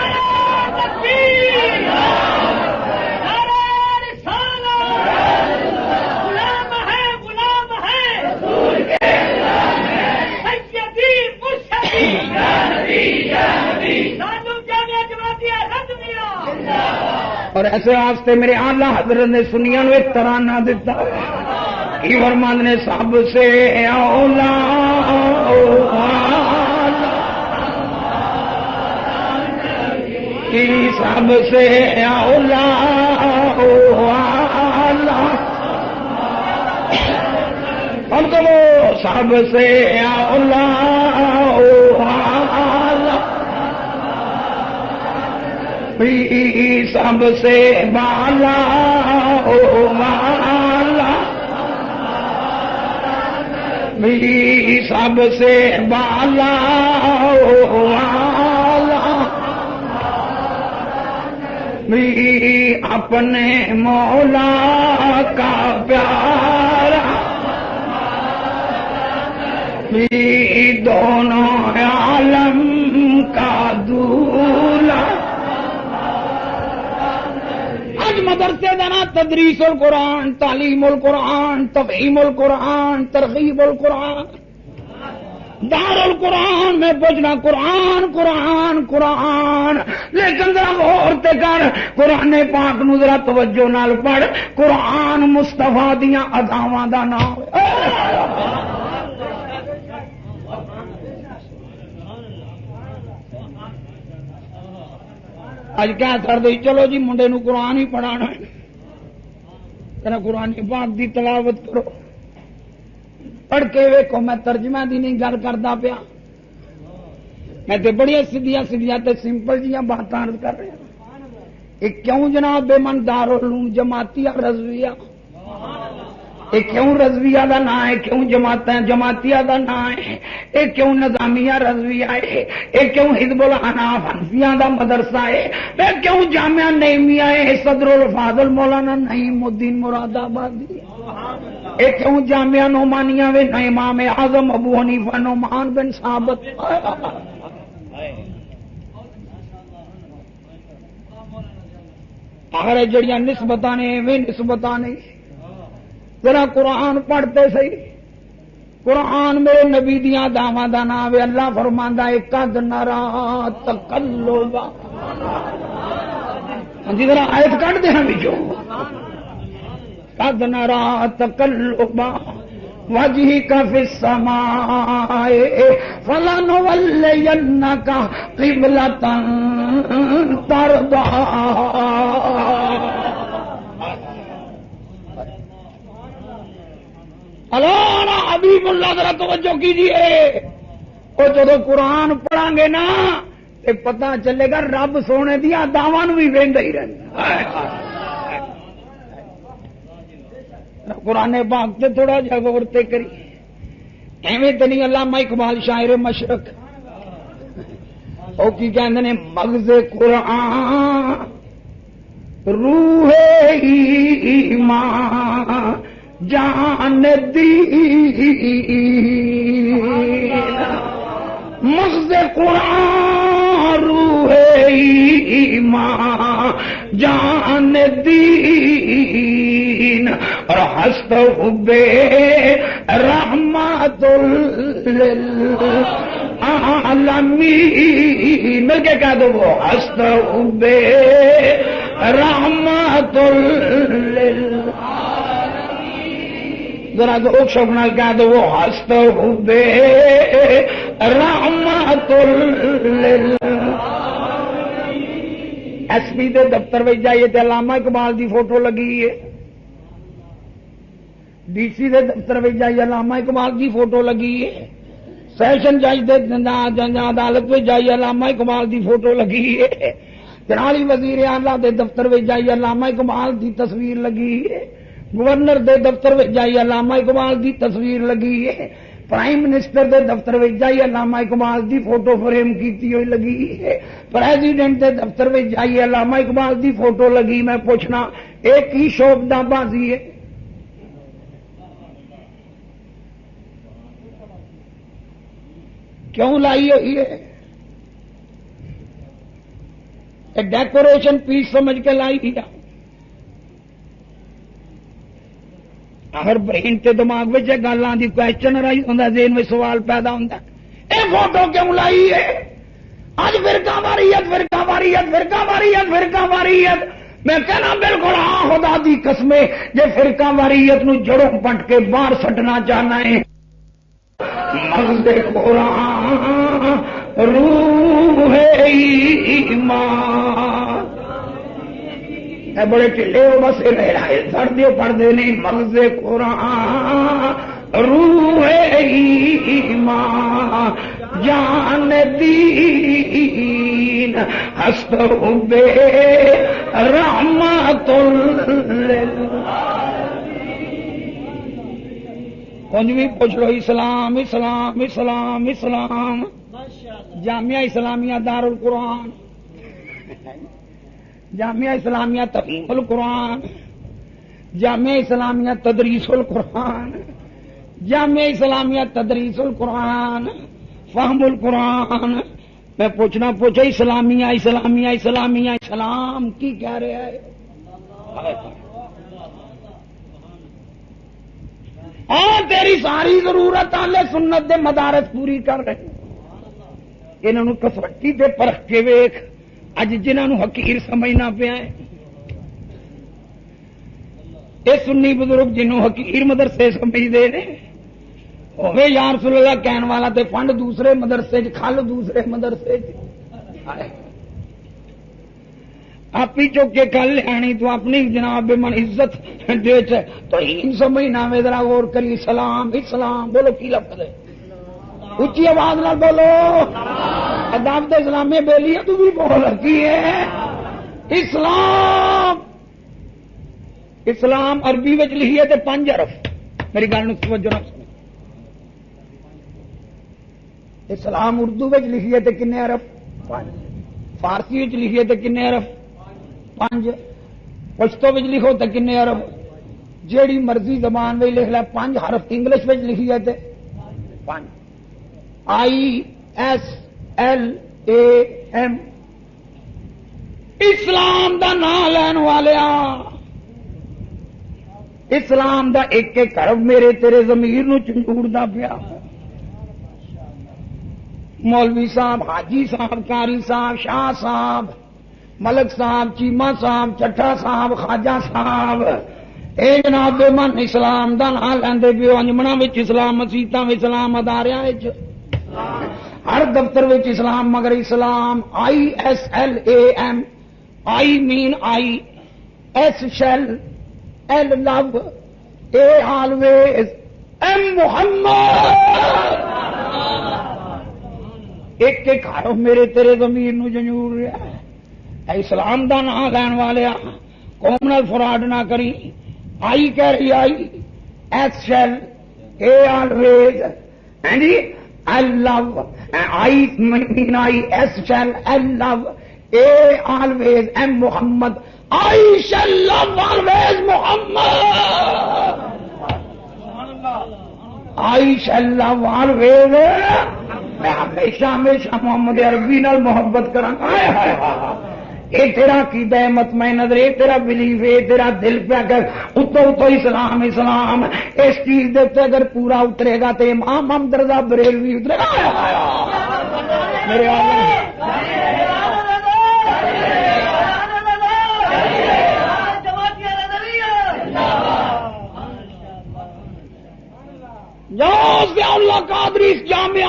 اور ایسے واسطے میرے اعلیٰ حضرت نے سنیا نو ایک ترانہ دیتا کی فرمان نے سب سے اولا کی سب سے اولا ہم تو وہ سب سے اولا سب سے بالا سب سے بالا اپنے مولا کا پیارا دونوں عالم کا دولا. آج مدرسے دینا تدریس القرآن، تعلیم القرآن، تفہیم القرآن، ترغیب القرآن، دار القرآن میں پوچھنا قرآن قرآن قرآن. لیکن ذرا غور تے کر قرآن پاک نو ذرا توجہ نال پڑھ. قرآن مصطفیٰ دیاں اداواں دا نام اج کیا کر دے چلو جی منڈے نو قرآن ہی پڑھانا ہے، ذرا قرآن پاک دی تلاوت کرو. پڑھ کے ویکھو میں ترجمہ دی نہیں گل کردا پیا، میں تے بڑی سیدھیاں سیدھیاں تے سمپل جیاں باتاں عرض کر رہا. یہ کیوں جناب بے من دارالعلوم جماعتیہ رضویہ، یہ کیوں رضویہ دا نام ہے؟ کیوں جماعتیہ دا نام ہے؟ یہ کیوں نظامیہ رضویہ ہے؟ یہ کیوں حزب الحناف حنفیہ دا مدرسہ ہے؟ یہ کیوں جامعہ نعیمیہ ہے صدر الفاضل مولانا نعیم الدین مراد آبادی؟ یہ کیوں جامعہ نعمانیہ وے امام اعظم ابو حنیفہ نعمان بن ثابت؟ آخر جڑیاں نسبتاں نے وہ نسبتاں نہیں. ذرا قرآن پڑھتے صحیح. قرآن میرے نبی دیاں دعواں دا نام ہے. اللہ فرماندا ہے قد نرا تقلبا. جی ذرا آیت کٹ دے ہم جو قد نرا تقلبا وجهك في السماء فلنولينك قبلة ترضاها. اللہ حبیب اللہ ذرا توجہ کیجیے. وہ جب قرآن پڑھیں گے نا تو پتہ چلے گا رب سونے دیا دعواں بھی ویندا ہی رہندا. قرآن پاک تے تھوڑا جا غور تے کری. ایویں تے نہیں علامہ اقبال شاعر مشرق او کی کہندے نے مغز قرآن روح ایمان جان دی. مغز قرآن روح ایمان جان دین اور ہست حبے رحمت للعالمین. مل کے کہہ دو وہ ہست حبے رحمت ذرا ذوق شوق نال کہہ دو وہ ہست ہوبے رحمت ایس پی دے دفتر میں جائیے تے علامہ اقبال دی فوٹو لگی ہے، ڈی سی دے دفتر میں جائیے علامہ اقبال دی فوٹو لگی ہے، سیشن جج دے عدالت میں جائیے علامہ اقبال دی فوٹو لگی ہے، جنالی وزیر اعلیٰ دے دفتر میں جائیے علامہ اقبال دی تصویر لگی ہے، گورنر دے دفتر میں جائیے علامہ اقبال دی تصویر لگی ہے، پرائم منسٹر دے دفتر میں جائیے علامہ اقبال دی فوٹو فریم کیتی ہوئی لگی ہے، پریزیڈنٹ دے دفتر میں جائیے علامہ اقبال دی فوٹو لگی. میں پوچھنا ایک ہی شوبدہ بازی ہے؟ کیوں لائی ہوئی ہے؟ ڈیکوریشن پیس سمجھ کے لائی دیا. اگر برین تے دماغ میں گل آتی کوشچن رائی ہوتا ذہن میں سوال پیدا ہوتا اے فوٹو کیوں لائی ہے؟ اج فرقہ واریت فرقہ واریت فرقہ واریت فرقہ واریت. میں کہنا بالکل ہاں خدا دی قسمیں جے فرقہ واریت نو جڑوں پٹ کے باہر سٹنا چاہنا ہے. مغز قرآن روح ایمان اے بڑے ٹھلے ہو بس سردیوں پڑھتے نہیں. مغز قرآن روح ایمان جان دین ہست بے رحمت کچھ بھی پوچھ لو. اسلام اسلام اسلام اسلام. جامعہ اسلامیہ دار القرآن، جامعہ اسلامیہ تفہیم القرآن، جامعہ اسلامیہ تدریس القرآن، جامعہ اسلامیہ تدریس القرآن، فہم القرآن. میں پوچھنا پوچھا اسلامیہ اسلامیہ اسلامیہ اسلام کی کہہ رہا ہے؟ اور تیری ساری ضرورت اہل سنت دے مدارس پوری کر رہے. انہوں کسوٹی تے پرکھ کے ویکھ اج جنہوں حقیر سمجھنا پیا ہے. یہ سنی بزرگ جنہوں حقیر مدرسے سمجھتے ہیں ہوے یا رسول اللہ کہن والا تے فنڈ دوسرے مدرسے کھل دوسرے مدرسے آپ ہی چوک کے کل لینی تو اپنی جناب من عزت دے تو سمجھنا میں ذرا غور کری. اسلام اسلام بولو کی لفظ ہے؟ اچھی آواز نہ بولو. عدالت اسلامیہ بیلی ہے تو بھی بول رکھی ہے. اسلام اسلام عربی وچ لکھی ہے تے 5 حرف. میری گل نوں توجہ نہ سنو. اسلام اردو وچ لکھی ہے تے کنے حرف؟ 5. فارسی وچ لکھی ہے تے کنے حرف؟ 5. پشتو وچ لکھو تے کنے حرف؟ جیڑی مرضی زبان وچ لکھ لے 5 حرف. انگلش وچ لکھی ہے تے 5. ISLAM. اسلام دا نام لین والیا اسلام دا ایک ایک حرف میرے تیرے ضمیر نو چنجوڑدا پیا. مولوی صاحب، حاجی صاحب، قاری صاحب، شاہ صاحب، ملک صاحب، چیمہ صاحب، چٹھا صاحب، خواجہ صاحب، اے جناب من اسلام دا نام لیندے پیو. انجمنا وچ اسلام، مسیتاں وچ اسلام، اداریاں وچ ہر دفتر وچ اسلام. مگر اسلام ISLAM. I mean I, S shall, L love, A always, M محمد. ایک ایک حرف میرے تیرے ضمیر نو جنجوڑ رہا ہے. اے اسلام دا نام لین والیا قوم نال فراڈ نہ کری. آئی کہہ رہی I is shall a always and I love. I mean I is shall L love a always am Muhammad. I shall love always Muhammad. I shall love always. میں ہمیشہ ہمیشہ محمد عربی نال محبت کراں. یہ تیرا عقیدہ ہے مطمئن نظر، یہ تیرا بلیف ہے، تیرا دل پہ کر اتو اتو اسلام اسلام. اس چیز دے اگر پورا اترے گا تو امام محمد رضا بریلوی اترے گا. میرے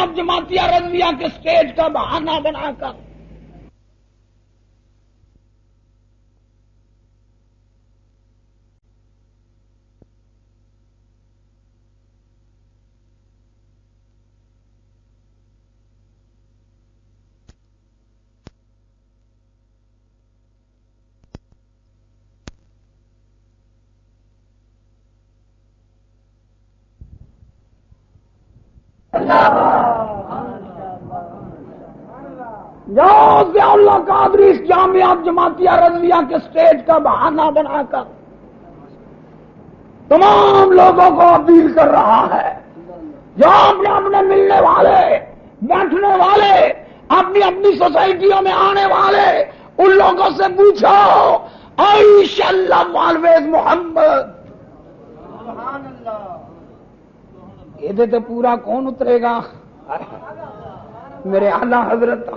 جامعہ جماعتیہ رضویہ کے سٹیج کا بہانہ بنا کر ضیاء اللہ قادری اس جامعہ جماعتیہ رضویہ کے سٹیج کا بہانہ بنا کر تمام لوگوں کو اپیل کر رہا ہے، جو اپنے ملنے والے، بیٹھنے والے، اپنی اپنی سوسائٹیوں میں آنے والے، ان لوگوں سے پوچھو عائشہ اللہ آلویز محمد، یہ تو پورا کون اترے گا؟ میرے اعلیٰ حضرت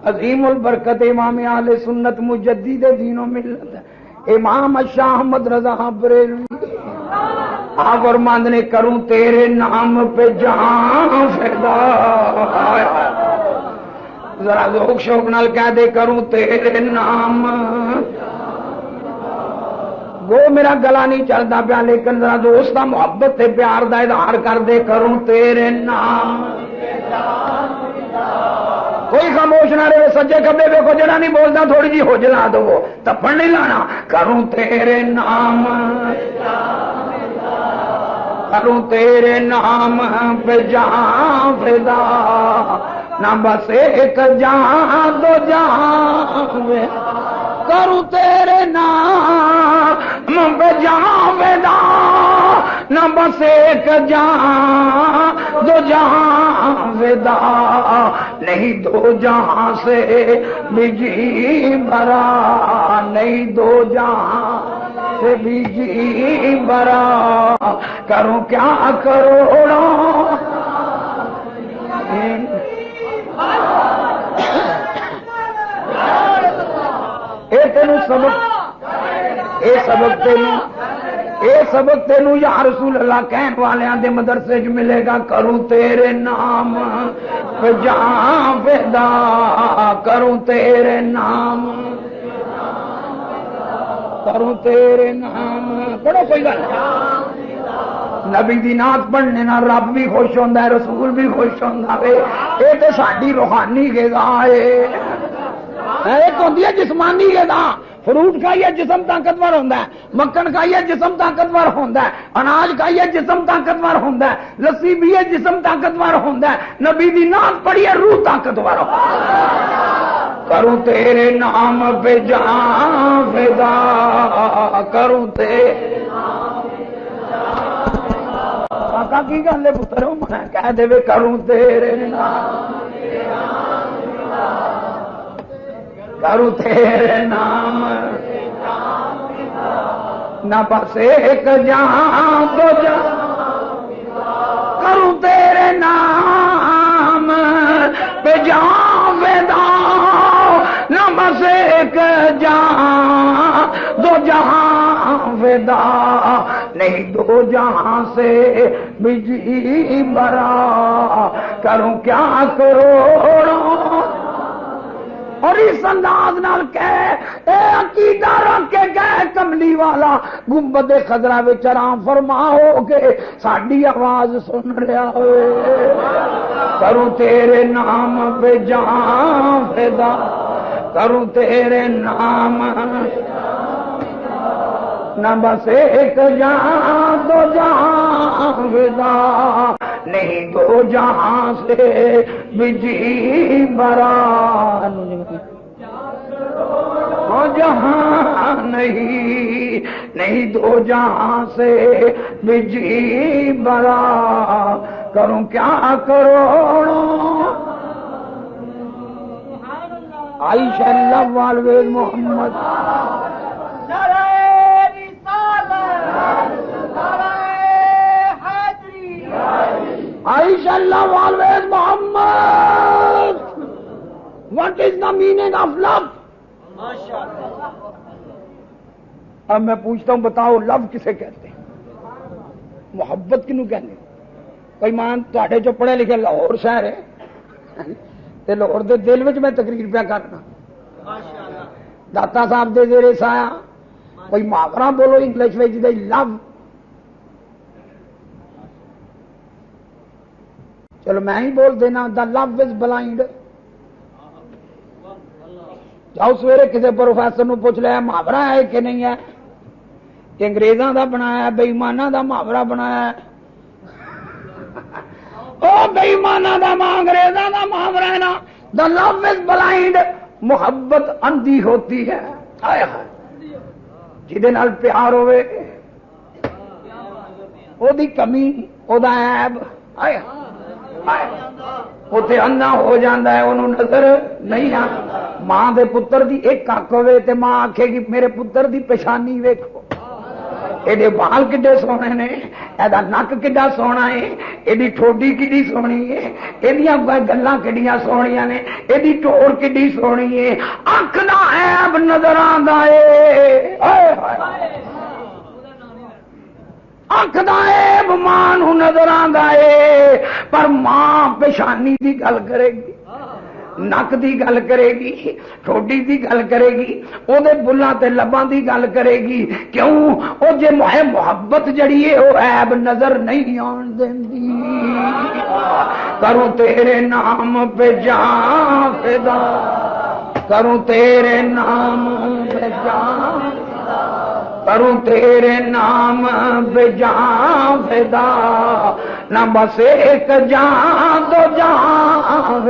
عظیم البرکت امام اہل سنت مجدد دین و ملت امام شاہ احمد رضا بریلوی آپ فرماتے نے کروں تیرے نام پہ جہاں فدا، ذرا ذوق شوق نال کہہ دے کروں تیرے نام، وہ میرا گلا نہیں چلتا پیا لیکن ذرا دوست محبت سے پیار دا اظہار کر دے کروں تیرے نام، کوئی خاموش نہ رہے، سجے کبے ویکھو جڑا نہیں بولتا تھوڑی جی ہو جلا دو، تپڑ نہیں لانا، کروں تیرے نام، کروں تیرے نام پہ جہاں فدا، نہ بس ایک جہاں دو جہاں میں، کروں تیرے نام پہ جہاں فدا، نہ بس ایک جہاں دو جہاں فدا، نہیں دو جہاں سے بھی جی بھرا، نہیں دو جہاں سے بھی جی بھرا، کروں کیا کروڑوں سبق تینوں یا رسول اللہ کہن والیاں دے مدرسے چ ملے گا، کروں تیرے نام پہ جہاں فدا، کروں تیرے نام، کروں تیرے نام، پڑھو کوئی گل نبی دی نعت پڑھنے نال رب بھی خوش ہوندا ہے، رسول بھی خوش ہوندا ہے، یہ تے ساڈی روحانی غذا ہے، ایک ہوندی ہے جسمانی غذا، فروٹ کھائیے جسم طاقتور ہوتا ہے، مکھن کھائیے جسم طاقتور ہوتا ہے، اناج کھائیے جسم طاقتور ہوتا ہے، لسی پیے جسم طاقتور ہوتا ہے، نبی دی نعت پڑھیے روح طاقتور ہوتا ہے، کروں تیرے نام پہ جہاں فدا، کروں تیرے آقا کی گل ہے پتر میں کہہ دے کروں تیرے نام، کروں تیرے نام، نہ بس ایک جہاں دو جہاں، کروں تیرے نام پہ جہاں فدا، نہ بس ایک جہاں دو جہاں فدا، نہیں دو جہاں سے بھی جی بھرا، کروں کیا کروڑوں، اور اس انداز نال کہہ اے عقیدہ رکھ کے کہہ کملی والا گنبد خضرا وچ آرام فرما ہو کے ساڈی آواز سن رہا ہوئے، کروں تیرے نام پہ جہاں فدا، کروں تیرے نام، نہ بس ایک جہاں دو جہاں فدا، نہیں دو جہاں سے بھی جی بھرا، جہاں نہیں دو جہاں سے بھی جی بھرا، کروں کیا کروڑوں Aisha Allah always Muhammad, Aisha Allah always Muhammad, what is the meaning of love? اب میں پوچھتا ہوں بتاؤ لو کسے کہتے ہیں؟ محبت کنوں کہتے ہیں؟ کوئی مان تے چو پڑھے لکھے لاہور شہر ہے تے لاہور دے دل وچ میں تقریر پیا کرنا داتا صاحب دے زیر سایہ کوئی محاورہ بولو انگلش وچ دے لو چلو میں ہی بول دینا دا لو از بلائنڈ جاؤ سویرے کسی پروفیسر نو پوچھ لیا محاورہ ہے کہ نہیں ہے کہ انگریزاں دا بنایا بےایماناں دا محاورہ بنایا او بےایماناں دا انگریزاں دا محاورہ ہے نا دا لو از بلائنڈ محبت اندھی ہوتی ہے جہدے نال پیار ہوئے او دی کمی او دا عیب اتنے انا ہو جاتا ہے انہوں نظر نہیں آتا ماں دے پتر دی ایک کک ہوئے تے ماں آکھے گی میرے پتر دی پیشانی ویکھو یہ بال کڈے سونے نے یہ نک کڈا سونا ہے یہ ٹھوڈی کڈی سونی ہے یہ گلاں کڈیاں سونیاں نے یہ ٹور کڈی سونی ہے اکھ دا عیب نظر آندا ہے اکھ دا عیب ماں نوں نظر آندا ہے پر ماں پیشانی دی گل کرے گی نک دی گل کرے گی ٹھوڈی دی گل کرے گی او دے بلاں تے لباں دی گل کرے گی کیوں او جے محبت جڑی ہے او عیب نظر نہیں آن دیندی کروں تیرے نام پہ جان فدا کروں تیرے نام پہ جان کروں تیرے نام پہ جان فدا نہ بس ایک جان دو جان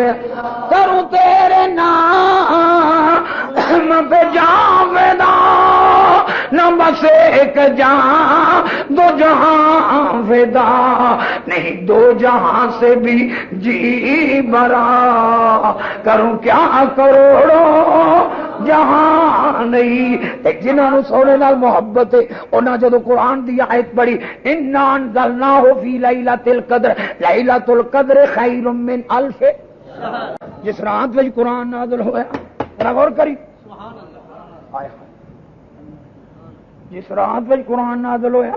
کروں تیرے نام پہ جان فدا نہ بس ایک جان دو جہاں فدا نہیں دو جہاں سے بھی جی برا کروں کیا کروڑوں جہاں نہیں جنہوں سونے نال محبت ہے انہاں جدو قرآن دی آیت پڑھی انا انزلناہ فی لیلۃ القدر لیلۃ القدر خیر من الف جس رات وچ قرآن نازل ہویا غور کری جس رات وچ قرآن نازل ہویا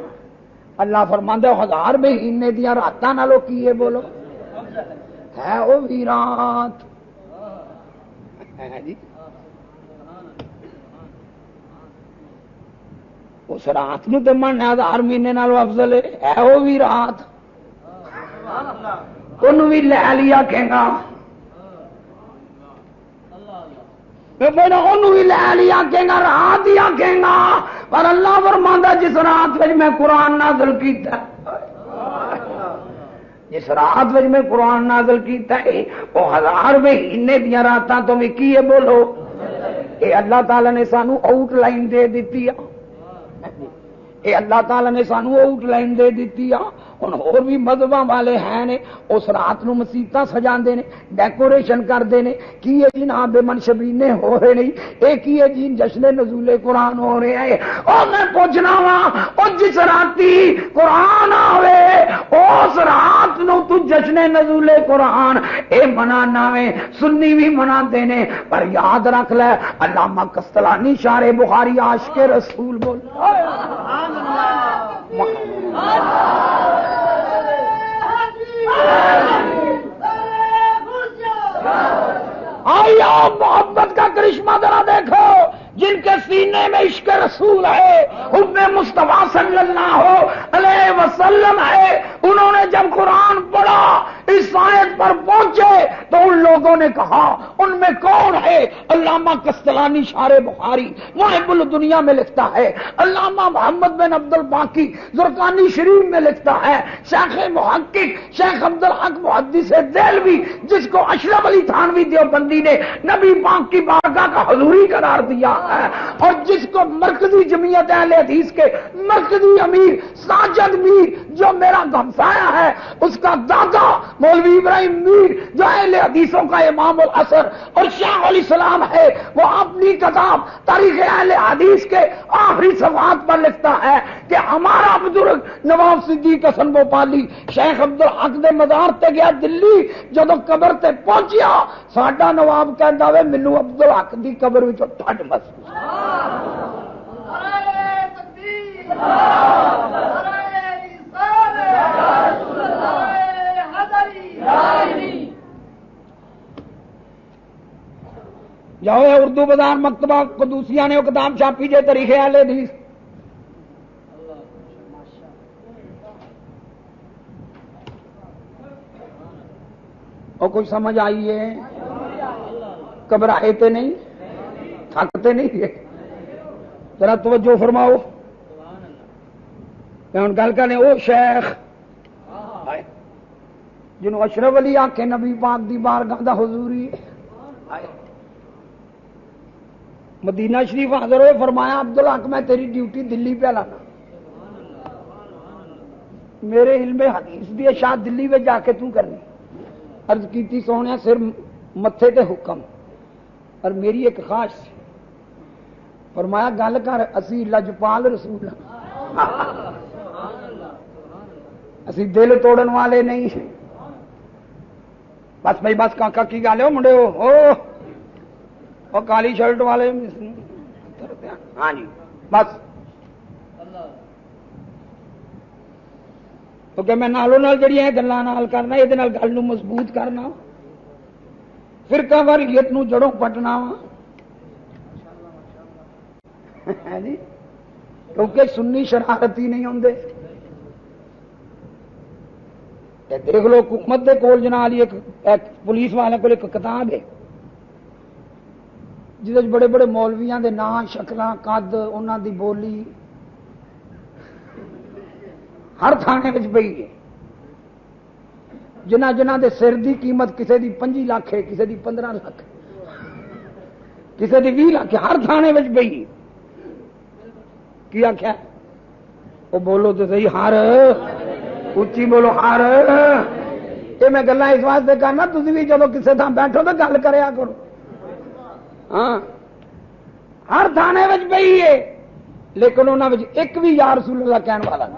اللہ فرماندا ہے 1000 مہینے دیاں راتاں نالوں کی ہے بولو ہے او وی رات ہے جی اس رات نو تے من 1000 مہینے نالوں افضل ہے وہ بھی رات انہوں بھی لے لیا کہیں گا انہوں بھی لے لیا کہیں گا رات ہی آکھیں گا پر اللہ فرماندا جس رات وچ میں قرآن نازل کیتا جس رات وچ میں قرآن نازل کیتا ہے وہ 1000 مہینے دیاں راتاں تو بھی کی ہے بولو اے اللہ تعالی نے سانو آؤٹ لائن دے دیتی ہے اے اللہ تعالی نے سانو آؤٹ لائن دے دیتی ہے ہن اور بھی مذہباں والے ہیں نے اس رات نو مسیتاں سجاندے نے ڈیکوریشن کردے نے کی ہے جناب منشبینے ہو رہے نہیں اے کی ہے جی جشن نزول قرآن ہو رہا ہے او میں پوچھنا وا او جس راتی قرآن آوے اس رات نو تو جشن نزول قرآن اے منانا ہے سنی بھی مناندے نے پر یاد رکھ لے علامہ قسطلانی شارح بخاری عاشق رسول بول سبحان آیا محبت کا کرشمہ ذرا دیکھو جن کے سینے میں عشق رسول ہے حب مصطفیٰ صلی اللہ علیہ وسلم ہے انہوں نے جب قرآن پڑھا اس آیت پر پہنچے تو ان لوگوں نے کہا ان میں کون ہے علامہ قسطلانی شارح بخاری محب الدنیا میں لکھتا ہے علامہ محمد بن عبد الباقی زرقانی شریف میں لکھتا ہے شیخ محقق شیخ عبد الحق محدث دہلوی جس کو اشرف علی تھانوی دیوبندی نے نبی پاک کی بارگاہ کا حضوری قرار دیا ہے اور جس کو مرکزی جمعیت اہل حدیث کے مرکزی امیر ساجد میر جو میرا گھمسایا ہے اس کا دادا مولوی ابراہیم میر جو اہل حدیثوں کا امام العصر اور شیخ علیہ السلام ہے وہ اپنی کتاب تاریخ اہل حدیث کے آخری صفحات پر لکھتا ہے کہ ہمارا بزرگ نواب صدیق حسن بھوپالی شیخ عبد الحق دے مزار تے گیا دلی جدو قبر تے پہنچیا ساڈا نواب کہندا وے مینوں عبد الحق دی قبر وچوں ٹھڈ محسوس جاؤ اردو بازار مکتبہ قدوسیہ نے وہ کتاب چھاپی جے تاریخ اہل حدیث، اور کچھ سمجھ آئی ہے؟ گھبرائے تے نہیں، تھکتے نہیں ہے؟ ذرا توجہ فرماؤ. ہوں گل کرنے وہ شیخ جنہوں اشرف علی آکھے نبی پاک دی بارگاہ دا حضوری، مدینہ شریف حاضر ہوئے، فرمایا عبدالحق میں تیری ڈیوٹی دلی پہ لانا، میرے علم حدیث دی اشاعت دلی میں جا کے تو کرنی. عرض کیتی سونے سر متھے تے حکم، اور میری ایک خواہش سی. فرمایا گل کر، اسی لجپال رسول اسی دل توڑن والے نہیں. بس بھائی بس کاکا کی گل ہے منڈے وہ کالی شرٹ والے، ہاں جی بس. کیونکہ میں نالوں نال جڑی گلاں نال کرنا، یہ گل نو مضبوط کرنا، فرقہ واریت نو جڑوں پٹنا وا جی. کیونکہ سنی شرارتی نہیں ہوندے. دیکھ لو حکومت دے کول جناب ایک پولیس والے کو ایک کتاب ہے جس بڑے بڑے مولویاں دے نام، شکلاں، قد، انہاں دی بولی ہر تھانے وچ پئی ہے. جنہ جنہ دے سر دی قیمت کسے دی 25 لاکھ ہے، کسے دی 15 لاکھ، کسے دی 20 لاکھ، ہر تھانے وچ پئی. کی آخیا؟ وہ بولو تو صحیح، ہر اچھی بولو ہر. یہ میں گلا اس واسطے کرنا، تھی بھی جب کسی تھان بیٹھو تو گل کریا کرو. ہاں ہر تھانے وچ پئی ہے، لیکن انہوں نے ایک بھی یا رسول اللہ کہنے والا نہیں.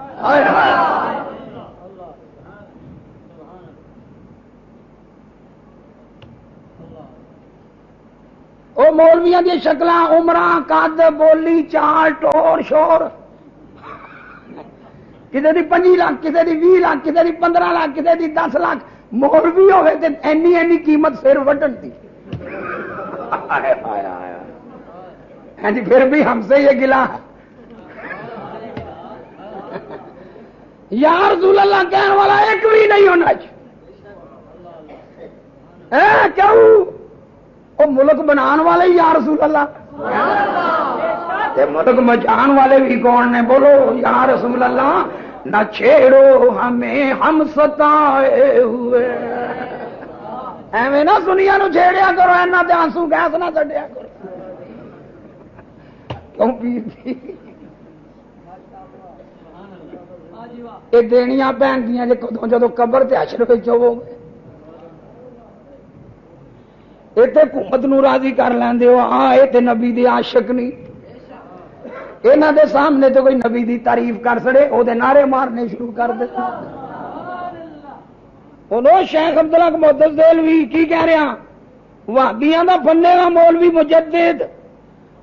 وہ مولویاں دی شکلاں، عمراں، قد، بولی، چال، ٹور، شور، کسی دی 25 لاکھ، کسی دی 20 لاکھ، کسی دی 15 لاکھ، کسی دی 10 لاکھ. مولوی ہوئے تے اینی قیمت سر وڈن دی. جی پھر بھی ہم سے یہ گلا ہے. یا رسول اللہ کہنے والا ایک بھی نہیں ہونا چاہیے. کیوں؟ وہ ملک بنان والے یا رسول اللہ، ملک مچان والے بھی کون نے؟ بولو یا رسول اللہ نہ چھیڑو ہمیں ہم ستائے ہوئے. ایویں نہ سنیا نو چھیڑیا کرو، اینا تے آنسو گیس نہ چڈیا کرو. کیوں پیر جی یہ دینیاں پہن گیا جدو قبر تے حشر وچ ہوو گے. یہ حکومت نو راضی کر لیندے ہو. ہاں یہ تے نبی دی عاشق نہیں. یہاں دے سامنے تو کوئی نبی دی تعریف کر سڑے وہ نعرے مارنے شروع کر دے. شیخ عبدالحق محدث دہلوی کی کہہ رہا؟ وہابیاں دا فنے گا مولوی مجدد.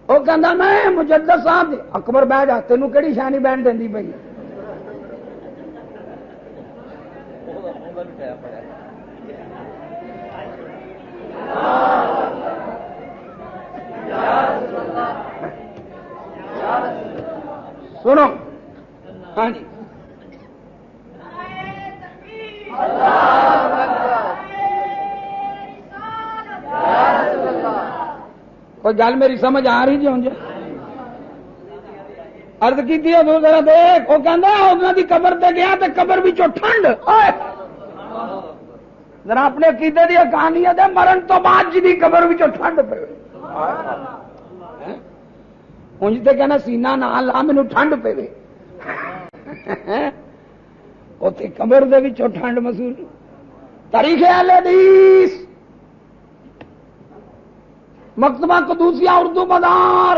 وہ کہندا میں مجدد صاحب اکبر بہ جا، تینوں کہڑی شانی بہن دینی پئی؟ سنو ہاں جی، کوئی گل میری سمجھ آ رہی جی؟ ہوں جی عرض کی ذرا دیکھ. وہ کہندا انہاں دی قبر تے گیا تے قبر وچوں ٹھنڈ. ذرا اپنے عقیدے دی کہانی ہے، مرن تو بعد جی دی قبر وچوں ٹھنڈ پے. انج تے کہنا سینہ نال لا مینوں ٹھنڈ پے. اوتھے قبر دے وچوں ٹھنڈ محسوس. تاریخ اہل حدیث مکتبہ قدوسیہ اردو بازار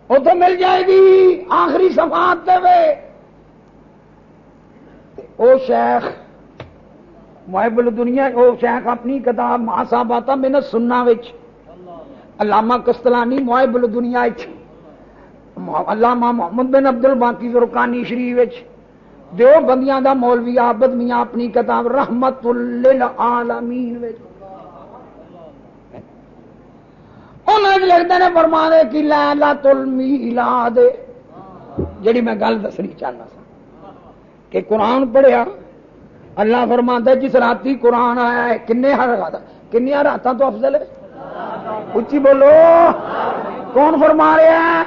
اتنے مل جائے گی. آخری صفحات دے وے او شیخ محب الدنیا، او شیخ اپنی کتاب محاسبات من السنہ وچ علامہ قسطلانی محب الدنیا علامہ محمد بن عبد الباقی زرقانی شریف وچ دیو بندیاں دا مولوی عابد میاں اپنی کتاب رحمت للعالمین وچ لکھتے ہیں فرمانے کی لیلۃ المیلاد جڑی میں گل دسنی چاہنا سا کہ قرآن پڑھیا اللہ فرماتا ہے جس راتی قرآن آیا ہے کنیا راتاں تو افضل ہے اچھی بولو کون فرما رہے ہیں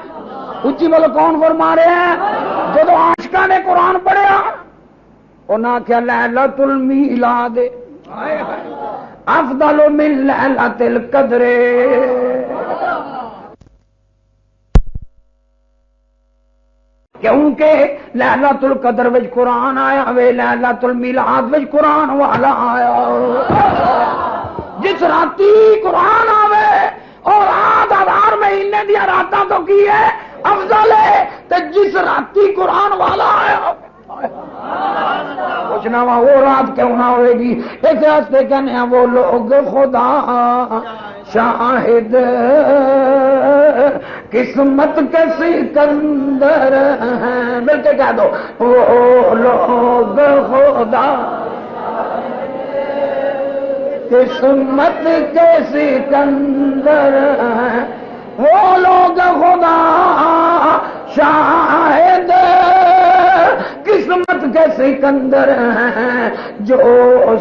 اچھی بولو کون فرما رہے ہیں جب عاشقاں نے قرآن پڑھیا انہاں آخیا لیلۃ المیلاد افضل من لیلۃ القدر کیونکہ لیلۃ القدر وچ قرآن آیا وے لیلۃ المیلاد وچ قرآن والا آیا جس راتی قرآن آوے اور رات 1000 مہینے دیا راتاں تو کی ہے افضل ہے تے جس راتی قرآن والا آیا پوچھنا وا وہ رات کیوں نہ ہوئے گی اس واسطے کہنے ہیں وہ لوگ خدا شاہد قسمت کے سکندر ہیں مل کے کہہ دو وہ لوگ خدا قسمت کے سکندر ہیں وہ لوگ خدا شاہد قسمت کے سکندر ہیں جو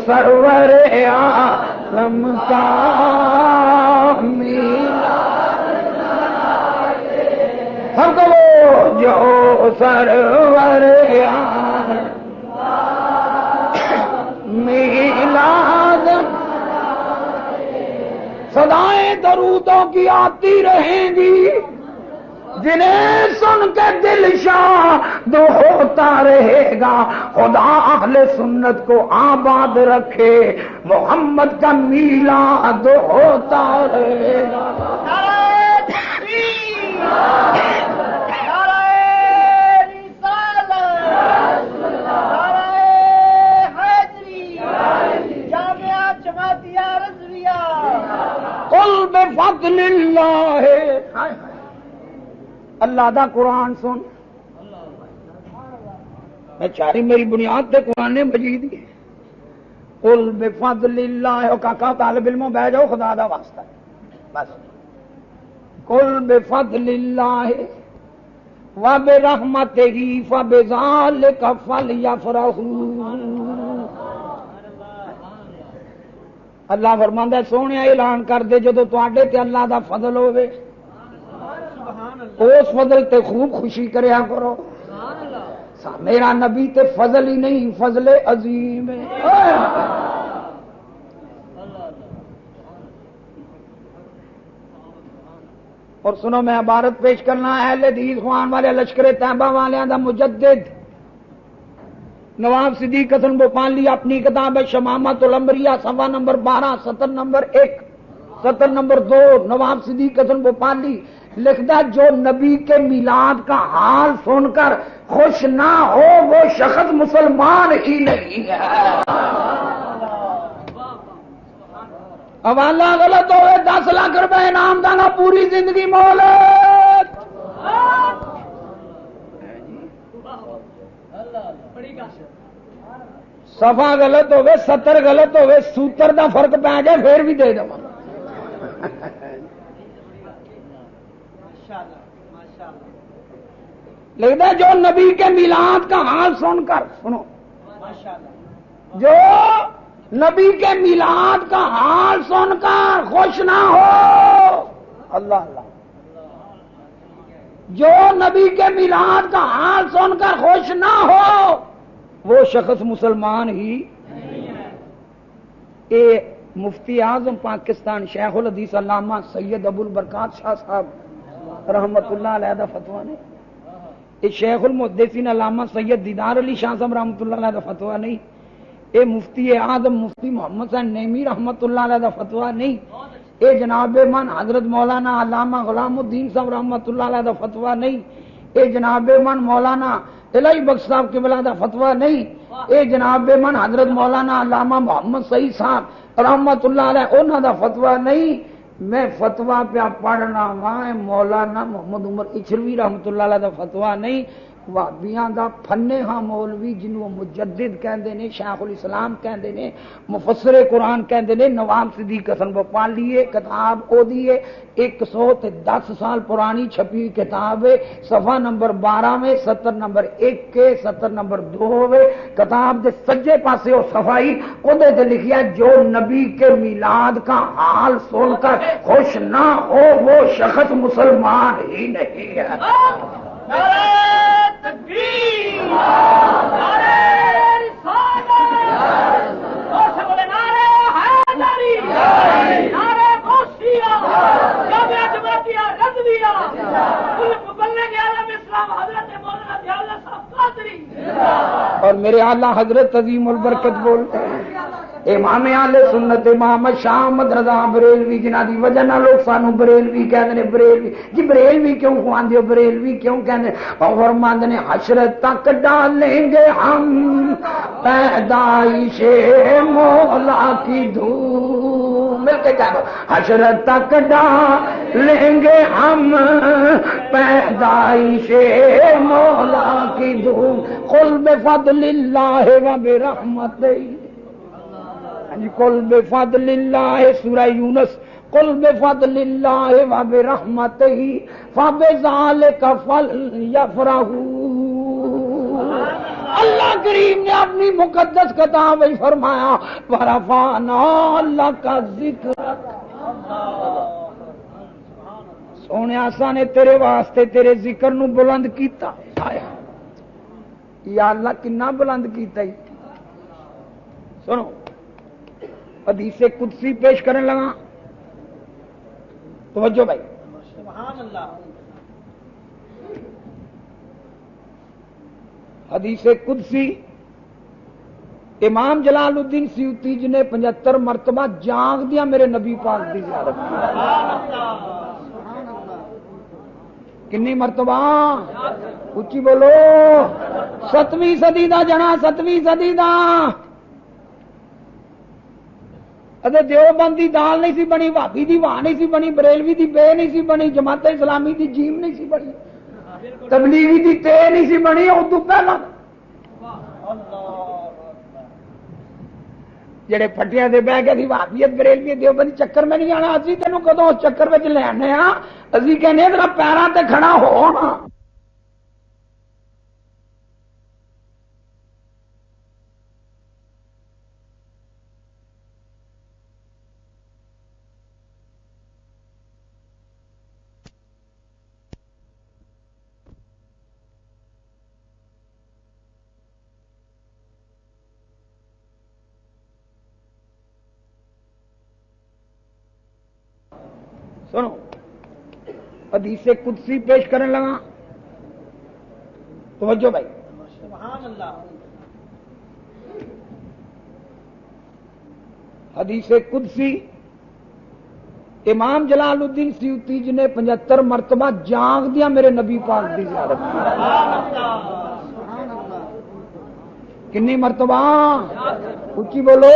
سرور عالم کا میلاد ہم کو جو سرور عالم میلاد صدائیں درودوں کی آتی رہیں گی جنہیں سن کے دل شاد ہوتا رہے گا خدا اہل سنت کو آباد رکھے محمد کا میلاد ہوتا رہے گا قل بفضل اللہ اللہ دا قرآن سن میں چاری میری بنیاد تے قرآن مجید ہے قل بفضل اللہ کاکا طالب علموں بہ جاؤ خدا دا واسطہ بس قل بفضل اللہ وبرحمتہ فبذلک فلیفرحوا اللہ فرماندا ہے سونے اعلان کر دے جدو تواڈے تے اللہ دا فضل ہوے اس فضل تے خوب خوشی کریا کرو میرا نبی تے فضل ہی نہیں فضل عظیم ہے اور سنو میں عبارت پیش کرنا اہل حدیث خوان والے لشکر طیبہ والیاں دا مجدد نواب صدیق حسن بھوپالی اپنی کتاب شمامۃ الانبیاء صفحہ نمبر 12 سطر نمبر 1 سطر نمبر 2 نواب صدیق حسن بھوپالی لکھتا جو نبی کے میلاد کا حال سن کر خوش نہ ہو وہ شخص مسلمان ہی نہیں ہے حوالہ غلط ہوئے 10 لاکھ روپے انعام دانا پوری زندگی مہلت صفحہ غلط ہوئے 70 غلط ہوئے سوتر دا فرق پہ جائے پھر بھی دے دو لگتا ہے جو نبی کے میلاد کا حال سن کر سنو جو نبی کے میلاد کا حال سن کر خوش نہ ہو اللہ اللہ جو نبی کے میلاد کا حال سن کر خوش نہ ہو وہ شخص مسلمان ہی اے مفتی اعظم پاکستان شیخ الحدیث علامہ سید ابو البرکات شاہ صاحب رحمت اللہ علیہ دا فتویٰ نے اے شیخ المحدثین علامہ سید دیدار علی شاہ صاحب رحمت اللہ علیہ دا فتویٰ نہیں اے مفتی اعظم مفتی محمد صاحب نیمی رحمت اللہ علیہ دا فتویٰ نہیں اے جناب من حضرت مولانا علامہ غلام الدین صاحب رحمت اللہ علیہ دا فتویٰ نہیں اے جناب من مولانا الہی بخش صاحب قبلہ دا فتویٰ نہیں اے جناب من حضرت مولانا علامہ محمد سعید صاحب رحمت اللہ علیہ انہوں دا فتویٰ نہیں میں فتویٰ پہ پڑھنا وہاں مولانا محمد عمر اچھروی رحمت اللہ علیہ دا فتویٰ نہیں وہابیاں دا فن ہاں مولوی جنوں مجدد کہندے نے، شیخ الاسلام کہندے نے، مفسر قرآن کہندے نے، نواب صدیق حسن بھوپالی ہے، کتاب او دی ہے 110 سال پرانی چھپی کتاب ہے، صفحہ نمبر 12 میں 70 نمبر 1 کے 70 نمبر 2 ہے، کتاب دے سجے پاسے او صفائی اودے تے لکھیا جو نبی کے میلاد کا حال سن کر خوش نہ ہو وہ شخص مسلمان ہی نہیں ہے۔ تکبیر، نعرہ رسالت، اور سے بولے نعرہ حیدری، نعرہ غوثیہ، جامعہ جماعتیہ رضویہ، مبلغ عالم اسلام حضرت مولانا ضیاءاللہ صاحب قادری، اور میرے اعلیٰ حضرت عظیم البرکت بولتے ہیں امام اہل سنت امام شاہ احمد رضا بریلوی جنہاں دی وجہ نال لوگ سانو بریلوی کہندے نے۔ بریلوی جی بریلوی کیوں کہندے ہو؟ بریلوی کیوں کہندے؟ اور فرماندے نے حشر تک ڈالیں گے ہم پیدائش مولا کی دھوم، مل کے کہو حشر تک ڈالیں گے ہم پیدائش مولا کی دھوم، قل بفضل اللہ و برحمتہ، قل بفضل اللہ، سورہ یونس، قل بفضل اللہ و برحمتہ فبذلک فلیفرحوا۔ اللہ کریم نے اپنی مقدس کتاب میں فرمایا ورفعنا لک ذکرک، سونے آسا نے تیرے واسطے تیرے ذکر نو بلند کیتا۔ یا اللہ کنا بلند کیتا ہی، سنو حدیث قدسی پیش کرنے لگا، توجہ بھائی، سبحان اللہ، حدیث قدسی امام جلال الدین سیوطی جی نے 75 مرتبہ جاگ دیا میرے نبی پاک دی زیارت کی۔ کنی مرتبہ؟ اچھی بولو، 7ویں صدی دا جنا، 7ویں صدی دا۔ ادے دیوبندی دال نہیں سی بنی، بھابی دی واہ نہیں سی بنی، بریلوی دی بے نہیں سی بنی، جماعت اسلامی دی جیم نہیں سی بنی، تبلیغی دی تے نہیں سی بنی، ادو پہلا جڑے پھٹیاں دے بہ کے بھابیت بریلوی دیوبندی چکر میں نہیں آنا، اسی تینوں کدوں اس چکر میں لے آنے ہاں، اسی کہنے ذرا پیراں تے کھڑا ہو نا۔ سنو حدیث قدسی پیش کرنے لگا، توجہ بھائی، سبحان اللہ، حدیث قدسی امام جلال الدین سیوطی جی نے 75 مرتبہ جاگ دیا میرے نبی پاک دی زیارت کی۔ کنی مرتبہ؟ اچھی بولو،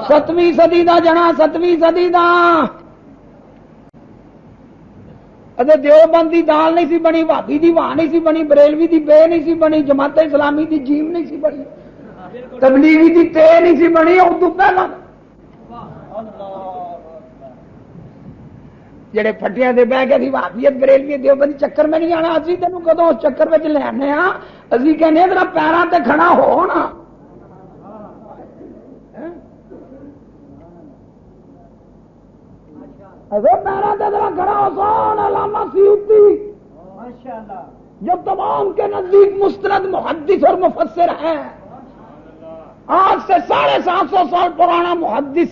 7ویں صدی دا جنا، 7ویں صدی دا۔ ادے دیوبندی دال نہیں سی بنی، بھابی دی واہ نہیں سی بنی، بریلوی دی بے نہیں سی بنی، جماعت اسلامی دی جیم نہیں سی بنی، تبلیغی دی تے نہیں سی بنی، ادو پہلا جڑے پھٹیاں دے بہ کے بھابیت بریلوی دیوبندی چکر میں نہیں آنا، اسی تینوں کدوں اس چکر میں لے آنے ہاں، اسی کہنے ذرا پیراں تے کھڑا ہو نا۔ پیرا ذرا کھڑا ہو سون علامہ سیوطی جو تمام کے نزدیک مستند محدث اور مفسر ہیں، آج سے 750 سال پرانا محدث،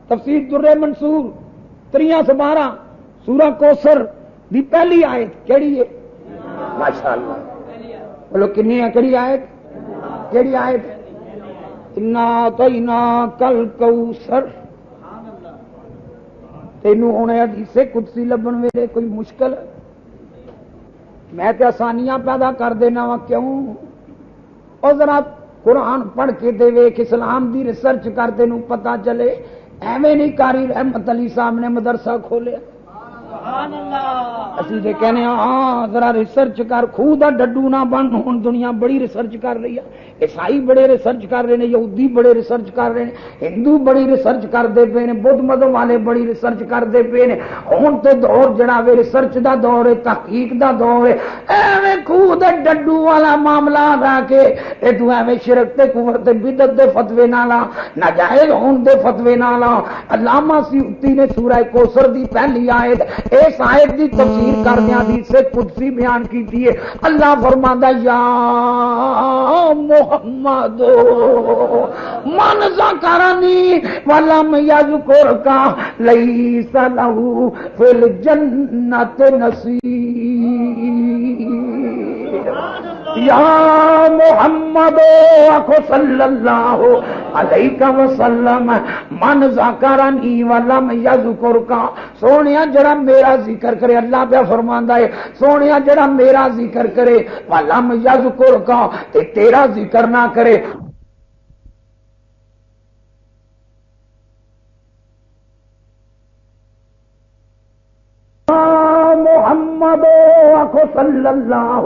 تفسیر در منصور 312 سورہ کوثر دی پہلی آیت کیڑی ہے؟ ماشاءاللہ بولو کنی ہے؟ کیڑی آیت؟ کیڑی آیت؟ انا اعطیناک الکوثر۔ تینوں ہونے حدیث قدسی لبن ویلے کوئی مشکل؟ میں تے آسانیاں پیدا کر دینا وا، کیوں؟ اور ذرا قرآن پڑھ کے دے ویکھ، اسلام دی ریسرچ کر تینوں پتہ چلے، ایویں نہیں قاری رحمت علی صاحب نے مدرسہ کھولیا، سبحان اللہ، اسی تے کہنے ہاں ذرا ریسرچ کر، خوہ دا ڈڈو نہ بن. ہن دنیا بڑی ریسرچ کر رہی ہے، عیسائی بڑے ریسرچ کر رہے ہیں، یہودی بڑے ریسرچ کر رہے ہیں، ہندو بڑی ریسرچ کرتے پے نے، بدھ مذہب والے بڑی ریسرچ کرتے پے نے. ہن تے دور جڑا وے ریسرچ دا دور ہے، تحقیق دا دور ہے. ایویں خوہ دے ڈڈو والا معاملہ آ کے اے تو ایویں شرک تے کفر تے بدعت دے فتوی نہ لا، ناجائز ہون دے فتوی نہ لا. علامہ سیوطی نے سورہ کوثر دی پہلی آیت اس آیت دی تفسیر کردیاں حدیث قدسی بیان کیتی ہے. اللہ فرماندا یا محمد من ذکرنی ولم یذکرک لیس له فی الجنۃ نصیب. یا محمد صلی اللہ علیہ وسلم من ذکرنی ولم یذکرک. سونیا جڑا میرا ذکر کرے، اللہ پہ فرماندا ہے سونیا جڑا میرا ذکر کرے ولم یذکرک تے تیرا ذکر نہ کرے. محمد صلی اللہ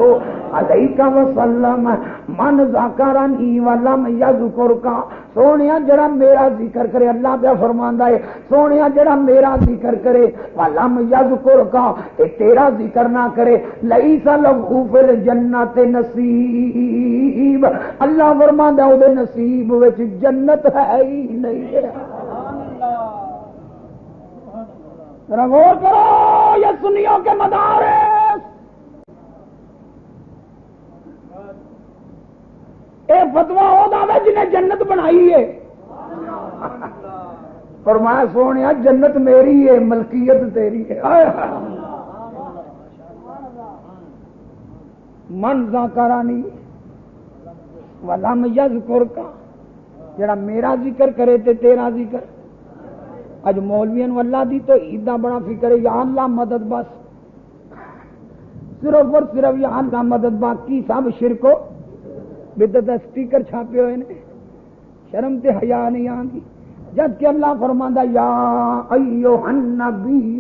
علیہ وسلم من ذکرنی ولم یذکرک. سونیا جڑا میرا ذکر کرے، اللہ پہ فرماندا ہے سونیا جڑا میرا ذکر کرے ولم یذکرک تے تیرا ذکر نہ کرے لیس لہ فی الجنۃ نصیب. اللہ فرماندا او دے نصیب وچ جنت ہے ہی نہیں. ذرا غور کرو، یہ سنیوں کے مدارس اے فتوا ہوتا ہے جنہیں جنت بنائی ہے. فرمایا سونے جنت میری ہے، ملکیت تیری ہے. من ذکرنی ولم یذکرک، جڑا میرا ذکر کرے تے تیرا ذکر. اج مولویاں اللہ دی تو عیدہ بڑا فکر ہے، یا اللہ مدد، بس صرف اور صرف یا اللہ مدد، باقی سب شرک و بدعت. سٹیکر چھاپے ہوئے نے، شرم تے حیا نہیں آندی. جب کہ اللہ فرماندا یا ایھا النبی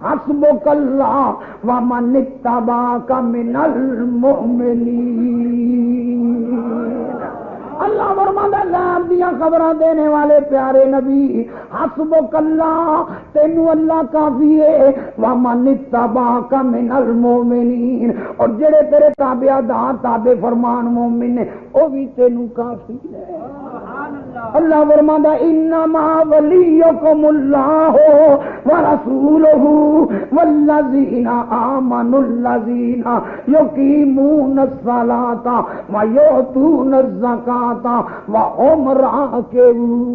حسبک اللہ ومن اتبعک من المؤمنین. اللہ فرماندا غیب دیاں خبراں دینے والے پیارے نبی، حسبک اللہ، تینوں اللہ کافی ہے، ومن اتبعک من المؤمنین، اور جڑے تیرے تابعدار تابع فرمان مومن نے وہ بھی تینوں کافی ہے. اللہ فرماندا انما ولیکم اللہ ورسولہ والذین آمنوا الذین یقیمون الصلاۃ ویؤتون الزکاۃ وہم راکعون.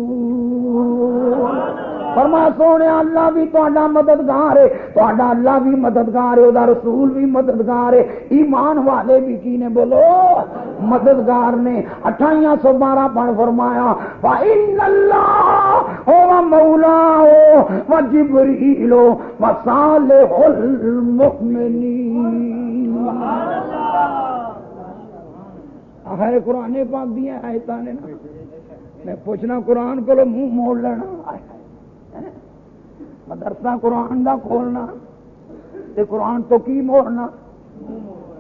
فرمایا سونے اللہ بھی تہاڈا مددگار ہے، تہاڈا اللہ بھی مددگار ہے، او دا رسول بھی مددگار ہے، ایمان والے بھی کی نے بولو مددگار نے. 2812 پڑھ فرمایا فإن اللہ هو مولاه وجبريل وصالح المؤمنین. آخر قرآن پاک دیا آیتاں نے نا، میں پوچھنا قرآن کو منہ موڑ لینا، مدرسہ قرآن دا کھولنا تے قرآن تو کی موڑنا.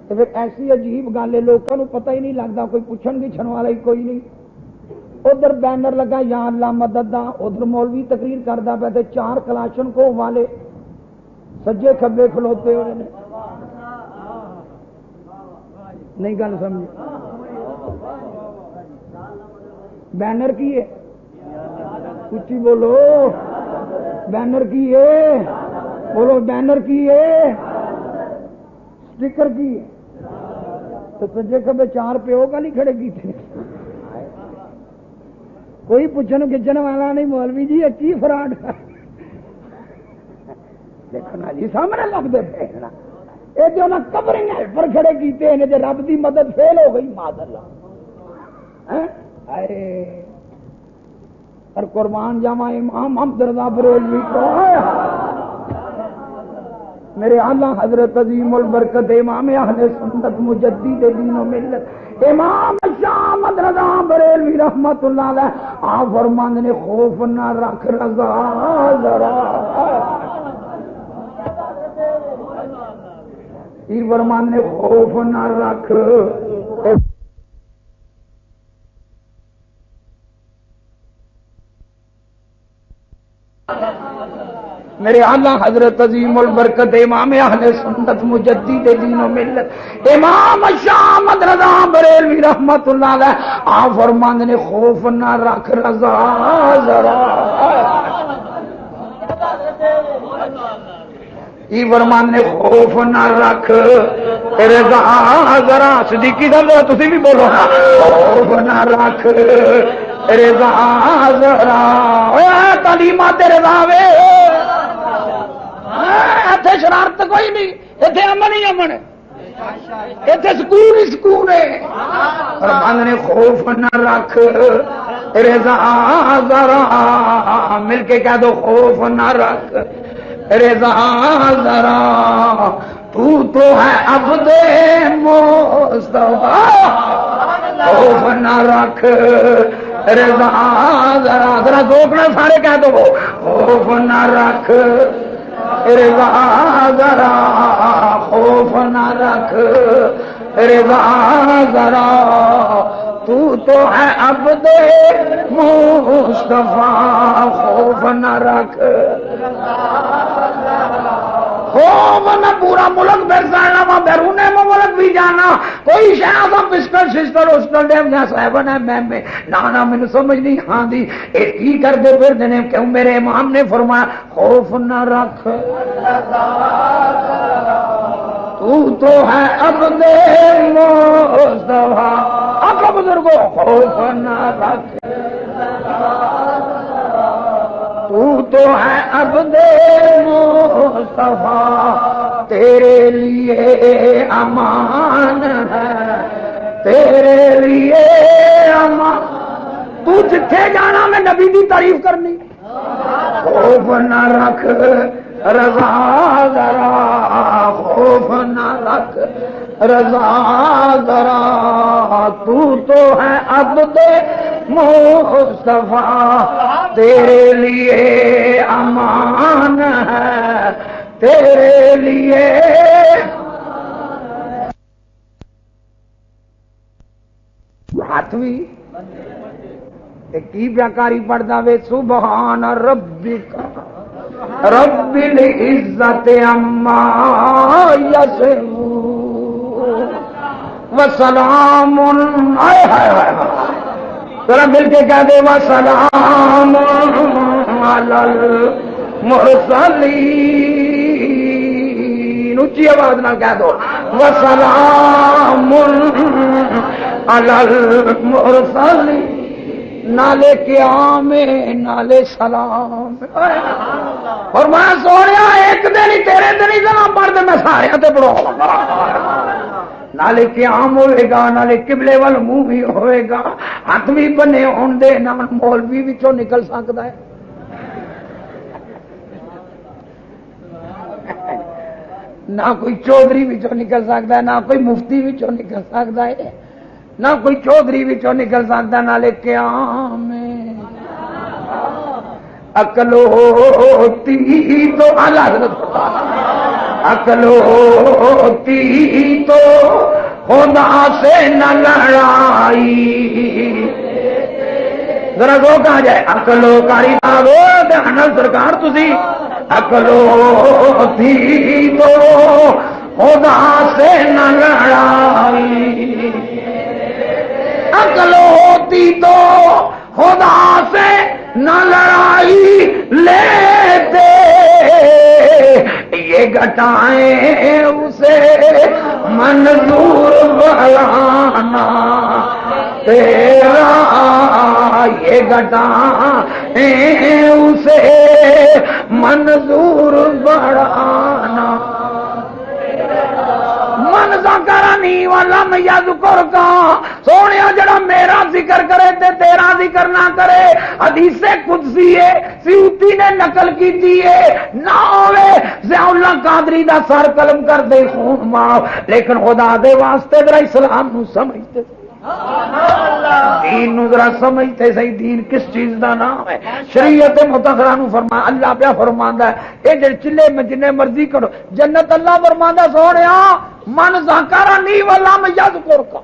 تے پھر ایسی عجیب گل ہے لوگوں کو پتہ ہی نہیں لگتا، کوئی پوچھن گچھن والا ہی کوئی نہیں. ادھر بینر لگا یا اللہ مدد دا، ادھر مولوی تقریر کردا پیا تے 4 کلاشن کو والے سجے کھبے کھلوتے ہوئے نے. نہیں گل سمجھ؟ بینر کی ہے؟ اچھی بولو، بینر کی ہے؟ بولو بینر کی ہے؟ سٹیکر کی ہے؟ تو سجے کھبے 4 پیو کا نہیں کھڑے کیتے؟ کوئی پوچھن گجن والا نہیں مولوی جی اچھی فراڈ دیکھنا جی سامنے لگتے پے یہ جو نہ کورنگ ہیلپر کھڑے کیتے ہیں جی رب دی مدد فیل ہو گئی معاذ اللہ. پر قربان جاواں امام احمد رضا بریلوی کو میرے اعلیٰ حضرت عظیم البرکت امام اہل سنت مجدد دین و ملت امام شاہ احمد رضا بریلوی رحمت اللہ علیہ آپ فرماندے نے خوف نہ رکھ رضا ذرا پیر فرماندے نے خوف نہ رکھ میرے اعلیٰ حضرت عظیم البرکت امام اہل سنت مجدد دین و ملت امام شاہ احمد رضا بریلوی رحمت اللہ علیہ آپ فرماندے نے خوف نہ رکھ رضا ذرا یہ فرماندے نے خوف نہ رکھ رضا ذرا صدیقی صاحب تسی بھی بولو نا خوف نہ رکھ رضا ذرا تعلیمات رضا وے اتنے شرارت کوئی نہیں اتنے امن ہی امن اتنے سکون ہی سکون ہے فرماندے نے خوف نہ رکھ رضا ذرا مل کے کہہ دو خوف نہ رکھ رضا ذرا تو ہے عبد مصطفیٰ خوف نہ رکھ رضا ذرا ذرا دوکنا سارے کہہ دو خوف نہ رکھ رضا ذرا خوف نہ رکھ رضا ذرا تو ہے عبد مصطفیٰ خوف نہ رکھ خوف نہ پورا ملک برسانا وا بیرون ملک بھی جانا کوئی شاید پسٹل سسٹل اسٹل ڈیم جہاں صاحبن ہے میں نانا مجھے سمجھ نہیں ہاں دی ایک کی کر دے پھر دینے کیوں میرے امام نے فرمایا خوف نہ رکھ تو ہے عبد مصطفیٰ آقا بزرگوں خوف نہ رکھ تو ہے عبد مصطفیٰ تیرے لیے امان ہے تیرے لیے امان تو جتھے جانا میں نبی دی تعریف کرنی خوف نہ رکھ رضا ذرا خوف نہ رکھ رضا ذرا تو ہے عبد مصطفیٰ تیرے لیے امان ہے تیرے لیے ہاتھ بھی کی بیاکاری پڑھتا وے سبحان ربک رب العزت عما یصفون وسلام ذرا مل کے کہہ دے وسلام علی المرسلین اونچی آواز نال کہہ دو وسلام علی المرسلین نالے قیام نالے سلام اور میں سوڑیا ایک دن ہی تیرے دن ہی سلام پڑھ دے میں سارے تے پڑھو نالے قیام ہوئے گا نالے قبلے وال منہ بھی ہوئے گا ہاتھ بھی بنے ہون دے نہ مولوی وچوں نکل سکدا ہے نہ کوئی چودھری وچوں نکل سکدا ہے نہ کوئی مفتی وچوں نکل سکدا ہے نہ کوئی چودھری وچوں نکل سکتا نالے قیام عقل ہوتی تو عقل ہوتی تو خدا سے نہ لڑائی ذرا گو کہا جائے عقل ہو کاری دھیان سرکار تسی عقل ہوتی تو خدا سے نہ لڑائی عقل ہوتی تو خدا سے نہ لڑائی لیتے یہ گھٹائیں اسے منظور بڑھانا تیرا یہ گھٹائیں اسے منظور بڑھانا من ذکرنی ولم یذکر کا سونے جڑا میرا ذکر کرے تے تیرا ذکر نہ کرے حدیث قدسی ہے سیوطی نے نقل کی ہے نہ ہوئے ضیاء اللہ قادری دا سر قلم کر دے خون معاف لیکن خدا دے واسطے ذرا اسلام نو سمجھتے دین نو ذرا سمجھتے صحیح، دین کس چیز دا نام ہے؟ شریعت مطہرہ نو فرمایا، اللہ پیا فرماندا ہے اے جڑے چلے میں جنے مرضی کرو، جنت اللہ فرماندا سونیا من ذکرنی ولم یذکر کا،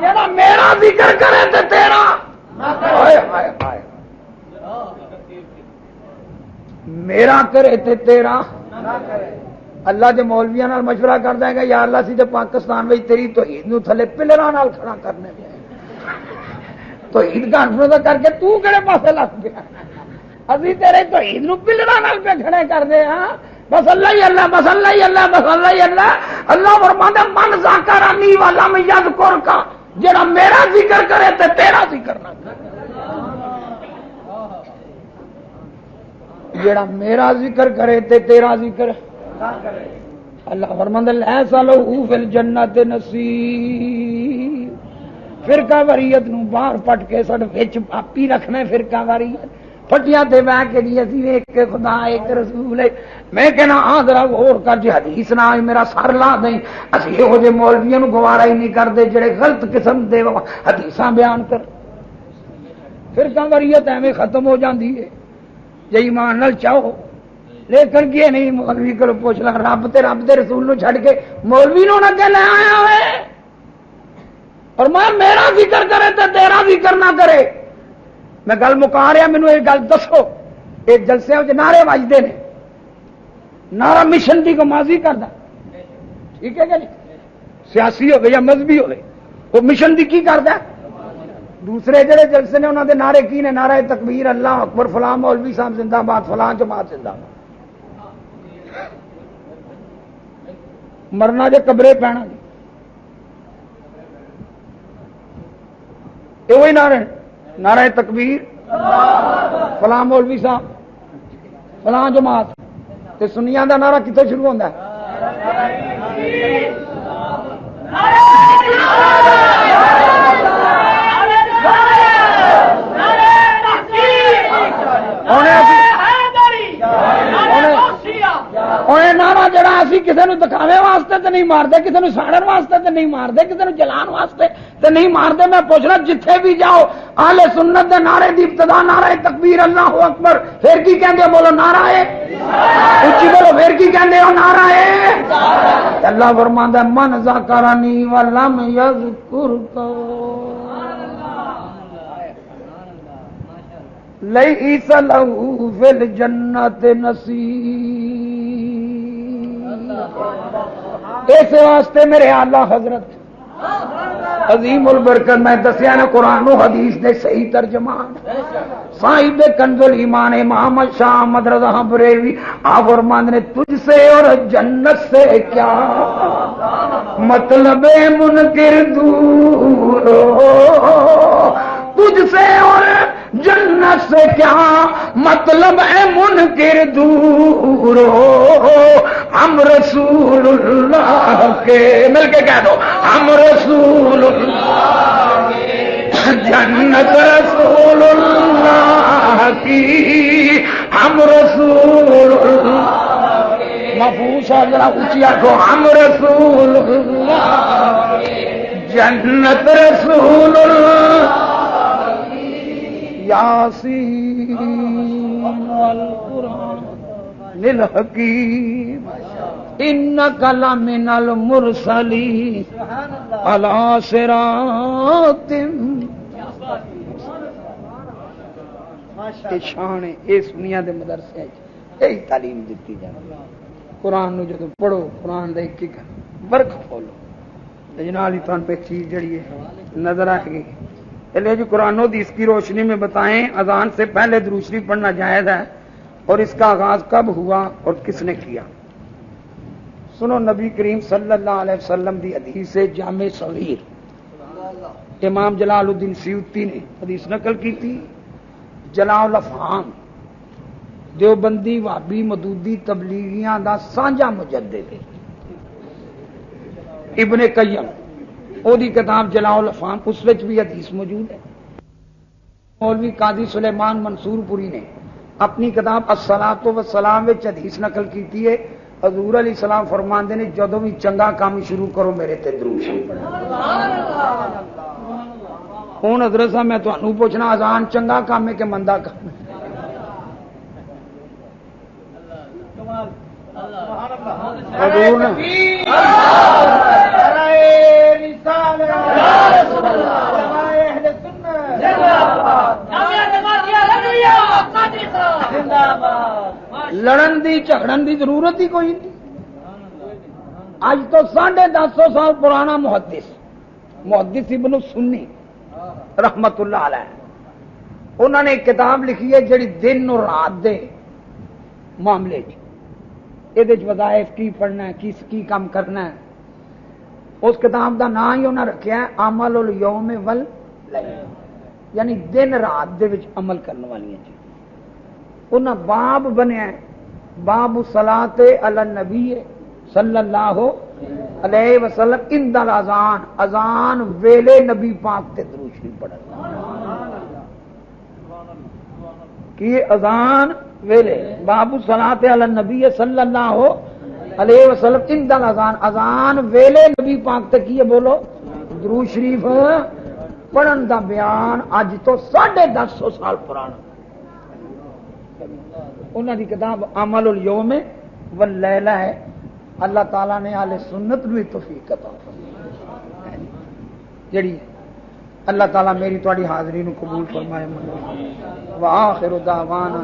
جڑا میرا ذکر کرے تے تیرا ہائے ہائے ہائے، میرا کرے تے تیرا نہ کرے۔ اللہ دے مولویاں نال مشورہ کردا ہے کہ یا اللہ سی تے پاکستان وچ تیری توحید نو تھلے پلراں نال کھڑا کرنے پے، توحید کانفرنس کر کے تو کہڑے پاسے لگ پیا؟ اسی تیرے توحید نو پلراں نال پہ کھڑے کر دے ہاں، بس اللہ ہی اللہ، بس اللہ ہی اللہ، بس اللہ ہی اللہ۔ اللہ فرماتا من ذکرنی ولم یذکر کا، جڑا میرا ذکر کرے تے تیرا ذکر نہ کرے، جڑا میرا ذکر کرے تے تیرا ذکر اللہ فرماندا لیس لہ فی الجنت نصیب۔ فرقہ واریت نو باہر پٹ کے سڈ وچ پاپی رکھنا، فرقہ واریت پٹیاں تے بہ کے جی اسی ایک خدا ایک رسول ہے۔ میں کہنا ہاں ذرا غور کر جی حدیث نہ میرا سر لا دیں، اسی یہو جے مولویاں نو گوارا ہی نہیں کرتے جڑے غلط قسم دے حدیثاں بیان کر۔ فرقہ واریت ایویں ختم ہو جاندی ہے جے ایمان نال چاہو، لیکن کی نہیں مولوی کو پوچھ لا، رب تے رب دے رسول نو چھڈ کے مولوی نو اگے لے آیا ہوئے، اور میں میرا ذکر کرے تے تیرا ذکر نہ کرے۔ میں گل مکا رہا، مینوں یہ گل دسو، یہ جلسے وچ نعرے وجدے نے، نعرہ مشن دی کو ماضی کردا، ٹھیک ہے کہ نہیں؟ سیاسی ہوے یا مذہبی ہوے، وہ مشن دی کی کردا؟ دوسرے جڑے جلسے نے انہاں دے نعرے کی نے؟ نعرہ تکبیر، اللہ اکبر، فلاں مولوی صاحب زندہ باد، فلاں جماعت زندہ باد۔ مرنا جے قبرے پینا جی، یہ وہی نعرے، نعرہ تکبیر، فلاں مولوی صاحب، فلاں جماعت۔ تے سنیاں دا نعرہ کتوں شروع ہوتا ہے؟ نعرہ جڑا اسی کسی نو دکھاوے واسطے تے نہیں مارتے، کسی نو ساڑن واسطے تے نہیں مارتے، کسی نو جلان واسطے تے نہیں مارتے۔ میں پوچھنا جتھے بھی جاؤ اہل سنت دے نعرے دی ابتدا نعرہ تکبیر اللہ اکبر، پھر کی کہندے بولو نعرہ ہے اچھی بولو، پھر کی کہندے ہو نعرہ ہے۔ اللہ فرماندا ہے من ذکرنی ولم یذکر لیس لہ فی الجنت نصیب۔ اس واسطے میرے اعلیٰ حضرت عظیم البرکت میں دسیا نا قرآن و حدیث دے صحیح ترجمان صاحب کنز الایمان امام شاہ احمد رضا بریلوی آپ فرماتے نے تجھ سے اور جنت سے کیا مطلب منکر دور ہو، تجھ سے اور جنت سے کیا مطلب ہے منکر دور ہو، ہم رسول اللہ کے، مل کے کہہ دو ہم رسول اللہ کے، جنت رسول اللہ کی، ہم رسول اللہ کے، محفوظ ذرا اونچی آنکھو، ہم رسول اللہ کے، جنت رسول اللہ یاسین والقرآن الحکیم انک لمن المرسلین علی صراط شان اس دنیا دے مدرسے یہی تعلیم دیتی جائے۔ قرآن نو جدو پڑھو، قرآن دے ایک ایک برخ کھولو، جنال ہی تھان پہ چیز جڑی ہے نظر آئے گی۔ چلیے جی قرآن و حدیث کی روشنی میں بتائیں اذان سے پہلے درود شریف پڑھنا جائز ہے، اور اس کا آغاز کب ہوا اور کس نے کیا؟ سنو نبی کریم صلی اللہ علیہ وسلم دی حدیث جامع صغیر، امام جلال الدین سیوطی نے حدیث نقل کی تھی۔ جلال الافہام دیوبندی وہابی مدودی تبلیغیاں دا سانجا مجدد ہے، ابن قیم او دی کتاب جلال الافہام، اس وچ بھی حدیث موجود ہے۔ مولوی قاضی سلیمان منصور پوری نے اپنی کتاب الصلاۃ والسلام وچ حدیث نقل کیتی ہے، حضور علیہ السلام فرماندے نے جدوں بھی چنگا کام شروع کرو میرے تے درود شریف پڑھو۔ ہوں حضرت صاحب میں تمہیں پوچھنا اذان چنگا کام ہے کہ مندا کام ہے؟ حضور نے لڑن دی جھگڑن دی ضرورت ہی کوئی نہیں۔ اج تو 1050 سال پرانا محدث ابن سنی رحمت اللہ علیہ انہوں نے ایک کتاب لکھی ہے جڑی دن اور رات دے معاملے یہ وظائف کی پڑھنا ہے کی کام کرنا ہے۔ اس کتاب دا نام ہی انہوں نے رکھا ہے عمل الیوم واللیل، یعنی دن رات دے وچ عمل کرنے والی چیز۔ انہاں باب بنیا ہے باب الصلاۃ علی النبی صلی اللہ علیہ وسلم عند الاذان، اذان ویلے نبی پاک تے درود شریف پڑھنا کہ اذان ویلے باب الصلاۃ علی النبی صلی اللہ علیہ وسلم عند الاذان، اذان ویلے نبی پاک تے کی بولو درود شریف پڑھن دا بیان اج تو 1050 سال پرانا۔ انہوں کی کتاب عمل الیوم واللیلہ ہے۔ اللہ تعالیٰ نے اہل سنت بھی توفیق عطا فرمائی جڑی اللہ تعالیٰ میری تواڈی حاضری نو قبول فرمائے۔ وآخر دعوانا